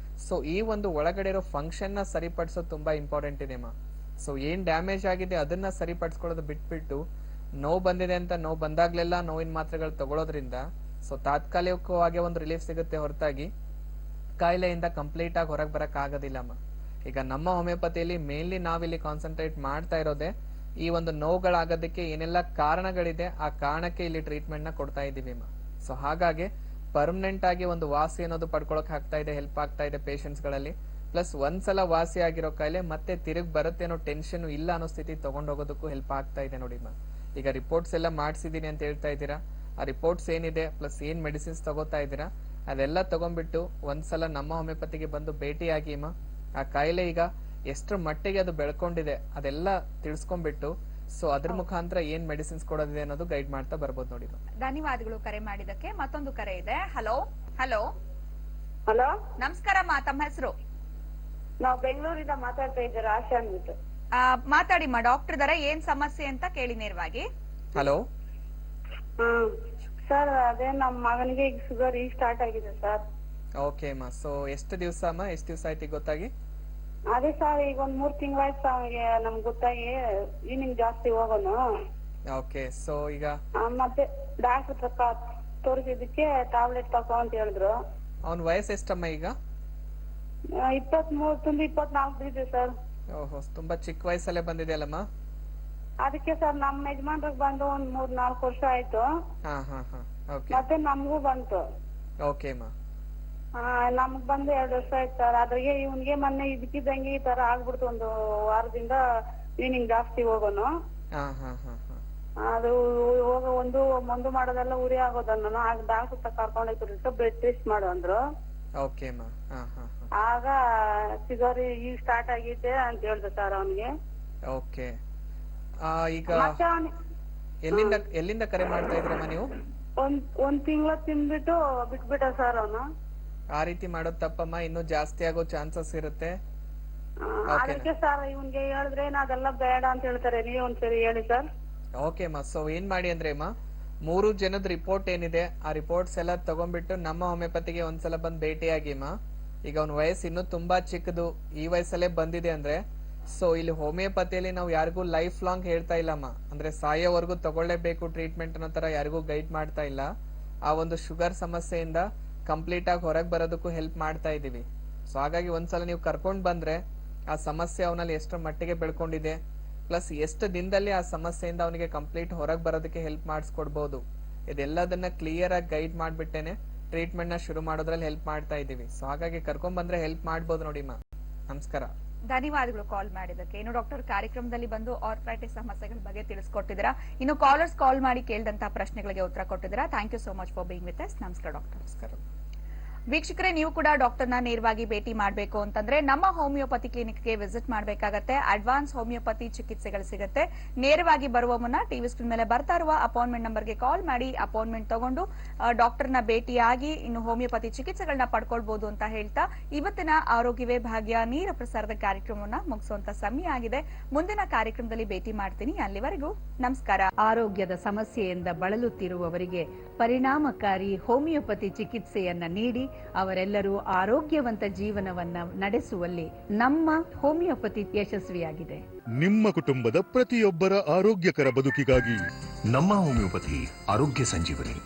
Speaker 1: ಸೊ ಈ ಒಂದು ಒಳಗಡೆ ಇರೋ ಫಂಕ್ಷನ್ ನ ಸರಿಪಡಿಸೋದು ತುಂಬಾ ಇಂಪಾರ್ಟೆಂಟ್ ಇದೆ ಅಮ್ಮ. ಸೊ ಏನ್ ಡ್ಯಾಮೇಜ್ ಆಗಿದೆ ಅದನ್ನ ಸರಿಪಡಿಸ್ಕೊಳ್ಳೋದು ಬಿಟ್ಬಿಟ್ಟು ನೋವು ಬಂದಿದೆ ಅಂತ ನೋವು ಬಂದಾಗ್ಲೆಲ್ಲ ನೋವಿನ ಮಾತ್ರೆಗಳು ತಗೊಳ್ಳೋದ್ರಿಂದ ಸೊ ತಾತ್ಕಾಲಿಕವಾಗಿ ಒಂದು ರಿಲೀಫ್ ಸಿಗುತ್ತೆ ಹೊರತಾಗಿ ಕಾಯಿಲೆಯಿಂದ ಕಂಪ್ಲೀಟ್ ಆಗಿ ಹೊರಗೆ ಬರಕ್ ಆಗೋದಿಲ್ಲ ಅಮ್ಮ. ಈಗ ನಮ್ಮ ಹೋಮಿಯೋಪತಿಯಲ್ಲಿ ಮೇನ್ಲಿ ನಾವಿಲ್ಲಿ ಕಾನ್ಸಂಟ್ರೇಟ್ ಮಾಡ್ತಾ ಇರೋದೇ ಈ ಒಂದು ನೋವುಗಳಾಗೋದಕ್ಕೆ ಏನೆಲ್ಲ ಕಾರಣಗಳಿದೆ ಆ ಕಾರಣಕ್ಕೆ ಇಲ್ಲಿ ಟ್ರೀಟ್ಮೆಂಟ್ ನ ಕೊಡ್ತಾ ಇದೀವಿ ಅಮ್ಮ. ಸೊ ಹಾಗಾಗಿ ಪರ್ಮನೆಂಟ್ ಆಗಿ ಒಂದು ವಾಸಿ ಅನ್ನೋದು ಪಡ್ಕೊಳಕ್ ಆಗ್ತಾ ಇದೆ, ಹೆಲ್ಪ್ ಆಗ್ತಾ ಇದೆ ಪೇಷಂಟ್ಸ್ ಗಳಲ್ಲಿ. ಪ್ಲಸ್ ಒಂದ್ಸಲ ವಾಸಿ ಆಗಿರೋ ಕಾಯಿಲೆ ಮತ್ತೆ ತಿರುಗಿ ಬರುತ್ತೆ ಅನ್ನೋ ಟೆನ್ಷನ್ ಇಲ್ಲ ಅನ್ನೋ ಸ್ಥಿತಿ ತಗೊಂಡೋಗೋದಕ್ಕೂ ಹೆಲ್ಪ್ ಆಗ್ತಾ ಇದೆ ನೋಡಿ ಅಮ್ಮ. ಈಗ ರಿಪೋರ್ಟ್ಸ್ ಎಲ್ಲ ಮಾಡಿಸಿದೀನಿ ಅಂತ ಹೇಳ್ತಾ ಇದ್ದೀರಾ, ಆ ರಿಪೋರ್ಟ್ಸ್ ಏನಿದೆ ಪ್ಲಸ್ ಏನ್ ಮೆಡಿಸಿನ್ಸ್ ತಗೋತಾ ಇದ್ದೀರಾ ಅದೆಲ್ಲ ತಗೊಂಡ್ಬಿಟ್ಟು ಒಂದ್ಸಲ ನಮ್ಮ ಹೋಮಿಯೋಪತಿಗೆ ಬಂದು ಭೇಟಿಯಾಗಿ ಅಮ್ಮ, ಆ ಕಾಯಿಲೆ ಈಗ ಎಷ್ಟರ ಮಟ್ಟಿಗೆ ಅದು ಬೆಳ್ಕೊಂಡಿದೆ ಅದೆಲ್ಲ ತಿಳ್ಸ್ಕೊಂಡ್ಬಿಟ್ಟು ಸೊ ಅದ್ರ ಮುಖಾಂತರ ಏನ್ ಮೆಡಿಸಿನ್ಸ್ ಕೊಡೋದಿದೆ ಅನ್ನೋದು ಗೈಡ್ ಮಾಡ್ತಾ ಬರ್ಬೋದು ನೋಡಿ.
Speaker 2: ಧನ್ಯವಾದಗಳು ಕರೆ ಮಾಡಿದಕ್ಕೆ. ಮತ್ತೊಂದು ಕರೆ ಇದೆ. ಹಲೋ ಹಲೋ
Speaker 3: ಹಲೋ,
Speaker 2: ನಮಸ್ಕಾರಮ್ಮ, ತಮ್ಮ ಹೆಸರು?
Speaker 3: ನಾವು ಬೆಂಗಳೂರಿಂದ ಮಾತಾಡ್ತಾ ಇದ್ದಾರೆ, ಆಶಾ ಅಂದ್ಬಿಟ್ಟು.
Speaker 2: ಮಾತಾಡಿಮ್ಮ, ಡಾಕ್ಟರ್ ಇದಾರೆ, ಏನ್ ಸಮಸ್ಯೆ ಅಂತ ಕೇಳಿ ನೇರವಾಗಿ.
Speaker 1: ಹಲೋ
Speaker 3: ಸರ್, ಅದೇ ನಮ್ಮ ಮಗನಿಗೆ ಈಗ ಶುಗರ್ ಈಗ ಸ್ಟಾರ್ಟ್ ಆಗಿದೆ ಸರ್.
Speaker 1: ಓಕೆ ಅಮ್ಮ, ಸೊ ಎಷ್ಟು ದಿವಸ ಅಮ್ಮ, ಎಷ್ಟು ದಿವಸ ಆಯ್ತು ಗೊತ್ತಾಗಿ?
Speaker 3: ಅದೇ ಸರ್, ಈಗ ಒಂದ್ 3 ತಿಂಗಳಾಯ್ತು ಅವನಿಗೆ ನಮ್ಗೆ ಗೊತ್ತಾಗಿ ಈವ್ನಿಂಗ್ ಜಾಸ್ತಿ ಹೋಗೋನು.
Speaker 1: ಓಕೆ, ಸೊ ಈಗ
Speaker 3: ಮತ್ತೆ ಡಾಕ್ಟರ್ ಹತ್ರ ತೋರಿಸಿದಕ್ಕೆ ಟ್ಯಾಬ್ಲೆಟ್ ತಗೋ ಅಂತ ಹೇಳಿದ್ರು.
Speaker 1: ಅವನ ವಯಸ್ಸು ಎಷ್ಟಮ್ಮ ಈಗ?
Speaker 3: 23 ತುಂಬಿ 24 ಇದೆ ಸರ್.
Speaker 1: ಓಹೋ, ತುಂಬಾ ಚಿಕ್ಕ ವಯಸ್ಸಲ್ಲೇ ಬಂದಿದೆ ಅಲ್ಲಮ್ಮ.
Speaker 3: ಅದಕ್ಕೆ ಸರ್ ನಮ್ಮ ಯಜಮಾನ್ರಿಗೆ ಬಂದು ಒಂದ್ 3-4 ವರ್ಷ ಆಯ್ತು.
Speaker 1: ಹಾ ಹಾ ಹಾ, ಓಕೆ
Speaker 3: ಮತ್ತೆ ನಮಗೂ ಬಂತು.
Speaker 1: ಓಕೆ ಅಮ್ಮ.
Speaker 3: ನಮಗ್ ಬಂದು 2 ವರ್ಷ ಆಯ್ತು ಸರ್. ಅದ್ರಿಗೆ ಇವನ್ಗೆ ಮೊನ್ನೆ ಇದಕ್ಕಿದ್ದಂಗೆ ಈ ತರ ಆಗ್ಬಿಡ್ತು, ಒಂದು ವಾರದಿಂದ ಈವ್ನಿಂಗ್ ಜಾಸ್ತಿ ಹೋಗೋನು.
Speaker 1: ಹಾ ಹಾ ಹಾ ಹಾ,
Speaker 3: ಅದು ಒಂದು ಮಾಡೋದೆಲ್ಲ ಉರಿ ಆಗೋದನ್ನ ಆಗ ಡಾಕ್ಟರ್ ಹತ್ರ ಕರ್ಕೊಂಡೋಗ್ತಿರ್ಲಿಕ್ಕೆ ಬ್ಲಡ್ ಟೆಸ್ಟ್ ಮಾಡು ಅಂದ್ರು.
Speaker 1: ಓಕೆ ಅಮ್ಮ. ಹಾ ಹಾ ಹಾ,
Speaker 3: ಆಗ ಶುಗರ್ ಈಗ ಸ್ಟಾರ್ಟ್ ಆಗೈತೆ ಅಂತ ಹೇಳ್ದೆ ಸರ್ ಅವನಿಗೆ.
Speaker 1: ಓಕೆ. ಈಗ
Speaker 3: ಮತ್ತೆ
Speaker 1: ಎಲ್ಲಿಂದ ಕರೆ ಮಾಡ್ತಾ ಇದ್ರಮ್ಮ ನೀವು?
Speaker 3: ಒಂದ್ ತಿಂಗಳ ತಿಂದ್ಬಿಟ್ಟು ಬಿಟ್ಬಿಟ್ಟ ಸರ್ ಅವನು.
Speaker 1: ಆ ರೀತಿ ಮಾಡೋದ್ ತಪ್ಪಮ್ಮ, ಇನ್ನೂ ಜಾಸ್ತಿ ಆಗೋ ಚಾನ್ಸಸ್ ಇರುತ್ತೆ.
Speaker 3: ಅದಕ್ಕೆ ಸರ್ ಇವ್ನ್ಗೆ ಹೇಳಿದ್ರೆ ಅದೆಲ್ಲ ಬೇಡ ಅಂತ ಹೇಳ್ತಾರೆ, ನೀವ್ ಒಂದ್ಸರಿ ಹೇಳಿ ಸರ್.
Speaker 1: ಓಕೆ ಅಮ್ಮ, ಸೊ ಏನ್ ಮಾಡಿ ಅಂದ್ರೆ ಅಮ್ಮ, 3 ಜನದ ರಿಪೋರ್ಟ್ ಏನಿದೆ ಆ ರಿಪೋರ್ಟ್ಸ್ ಎಲ್ಲ ತಗೊಂಡ್ಬಿಟ್ಟು ನಮ್ಮ ಹೋಮಿಯೋಪತಿಗೆ ಒಂದ್ಸಲ ಬಂದ್ ಭೇಟಿಯಾಗಿ ಅಮ್ಮ. ಈಗ ಅವ್ನ ವಯಸ್ಸು ಇನ್ನೂ ತುಂಬಾ ಚಿಕ್ಕದು, ಈ ವಯಸ್ಸಲ್ಲೇ ಬಂದಿದೆ ಅಂದ್ರೆ ಸೊ ಇಲ್ಲಿ ಹೋಮಿಯೋಪತಿಯಲ್ಲಿ ನಾವು ಯಾರಿಗೂ ಲೈಫ್ ಲಾಂಗ್ ಹೇಳ್ತಾ ಇಲ್ಲಮ್ಮ, ಅಂದ್ರೆ ಸಾಯೋವರೆಗೂ ತಗೊಳ್ಳೇಬೇಕು ಟ್ರೀಟ್ಮೆಂಟ್ ಅನ್ನೋ ತರ ಯಾರಿಗೂ ಗೈಡ್ ಮಾಡ್ತಾ ಇಲ್ಲ. ಆ ಒಂದು ಶುಗರ್ ಸಮಸ್ಯೆಯಿಂದ ಕಂಪ್ಲೀಟ್ ಆಗಿ ಹೊರಗೆ ಬರೋದಕ್ಕೂ ಹೆಲ್ಪ್ ಮಾಡ್ತಾ ಇದೀವಿ. ಸೊ ಹಾಗಾಗಿ ಒಂದ್ಸಲ ನೀವು ಕರ್ಕೊಂಡ್ ಬಂದ್ರೆ ಆ ಸಮಸ್ಯೆ ಅವನಲ್ಲಿ ಎಷ್ಟರ ಮಟ್ಟಿಗೆ ಬೆಳ್ಕೊಂಡಿದೆ, ಪ್ಲಸ್ ಎಷ್ಟು ದಿನದಲ್ಲಿ ಆ ಸಮಸ್ಯೆಯಿಂದ ಅವನಿಗೆ ಕಂಪ್ಲೀಟ್ ಹೊರಗೆ ಬರೋದಕ್ಕೆ ಹೆಲ್ಪ್ ಮಾಡಿಸ್ಕೊಡ್ಬೋದು, ಇದೆಲ್ಲದನ್ನ ಕ್ಲಿಯರ್ ಆಗಿ ಗೈಡ್ ಮಾಡ್ಬಿಟ್ಟೇನೆ ಟ್ರೀಟ್ಮೆಂಟ್ ನ ಶುರು ಮಾಡೋದ್ರಲ್ಲಿ ಹೆಲ್ಪ್ ಮಾಡ್ತಾ ಇದೀವಿ. ಸೊ ಹಾಗಾಗಿ ಕರ್ಕೊಂಡ್ ಬಂದ್ರೆ ಹೆಲ್ಪ್ ಮಾಡ್ಬೋದು ನೋಡಿಮ್ಮ. ನಮಸ್ಕಾರ.
Speaker 2: ಧನ್ಯವಾದಗಳು ಕಾಲ್ ಮಾಡಿದ್ದಕ್ಕೆ. ಇನ್ನು ಡಾಕ್ಟರ್ ಕಾರ್ಯಕ್ರಮದಲ್ಲಿ ಬಂದು ಆರ್ಥರೈಟಿಸ್ ಸಮಸ್ಯೆಗಳ ಬಗ್ಗೆ ತಿಳಿಸ್ಕೊಟ್ಟಿದ್ದೀರಾ. ಇನ್ನು ಕಾಲರ್ಸ್ ಕಾಲ್ ಮಾಡಿ ಕೇಳಿದಂತಹ ಪ್ರಶ್ನೆಗಳಿಗೆ ಉತ್ತರ ಕೊಟ್ಟಿದ್ದೀರಾ. Thank you so much for being with us. ನಮಸ್ಕಾರ ಡಾಕ್ಟರ್.
Speaker 1: ನಮಸ್ಕಾರ.
Speaker 2: ವೀಕ್ಷಕರೇ, ನೀವು ಕೂಡ ಡಾಕ್ಟರ್ನ ನೇರವಾಗಿ ಭೇಟಿ ಮಾಡಬೇಕು ಅಂತಂದ್ರೆ ನಮ್ಮ ಹೋಮಿಯೋಪತಿ ಕ್ಲಿನಿಕ್ಗೆ ವಿಸಿಟ್ ಮಾಡಬೇಕಾಗತ್ತೆ. ಅಡ್ವಾನ್ಸ್ ಹೋಮಿಯೋಪತಿ ಚಿಕಿತ್ಸೆಗಳು ಸಿಗುತ್ತೆ. ನೇರವಾಗಿ ಬರುವ ಮುನ್ನ ಟಿವಿ ಸ್ಕ್ರೀನ್ ಮೇಲೆ ಬರ್ತಾ ಇರುವ ಅಪಾಯಿಂಟ್ಮೆಂಟ್ ನಂಬರ್ಗೆ ಕಾಲ್ ಮಾಡಿ ಅಪಾಯಿಂಟ್ಮೆಂಟ್ ತಗೊಂಡು ಡಾಕ್ಟರ್ನ ಭೇಟಿಯಾಗಿ ಇನ್ನು ಹೋಮಿಯೋಪತಿ ಚಿಕಿತ್ಸೆಗಳನ್ನ ಪಡ್ಕೊಳ್ಬಹುದು ಅಂತ ಹೇಳ್ತಾ ಇವತ್ತಿನ ಆರೋಗ್ಯವೇ ಭಾಗ್ಯ ನೇರ ಪ್ರಸಾರದ ಕಾರ್ಯಕ್ರಮವನ್ನ ಮುಗಿಸುವಂತ ಸಮಯ ಆಗಿದೆ. ಮುಂದಿನ ಕಾರ್ಯಕ್ರಮದಲ್ಲಿ ಭೇಟಿ ಮಾಡ್ತೀನಿ. ಅಲ್ಲಿವರೆಗೂ ನಮಸ್ಕಾರ.
Speaker 6: ಆರೋಗ್ಯದ ಸಮಸ್ಯೆಯಿಂದ ಬಳಲುತ್ತಿರುವವರಿಗೆ ಪರಿಣಾಮಕಾರಿ ಹೋಮಿಯೋಪತಿ ಚಿಕಿತ್ಸೆಯನ್ನ ನೀಡಿ ಅವರೆಲ್ಲರೂ ಆರೋಗ್ಯವಂತ ಜೀವನವನ್ನ ನಡೆಸುವಲ್ಲಿ ನಮ್ಮ ಹೋಮಿಯೋಪತಿ ಯಶಸ್ವಿಯಾಗಿದೆ.
Speaker 7: ನಿಮ್ಮ ಕುಟುಂಬದ ಪ್ರತಿಯೊಬ್ಬರ ಆರೋಗ್ಯಕರ ಬದುಕಿಗಾಗಿ
Speaker 8: ನಮ್ಮ ಹೋಮಿಯೋಪತಿ ಆರೋಗ್ಯ ಸಂಜೀವನಿ.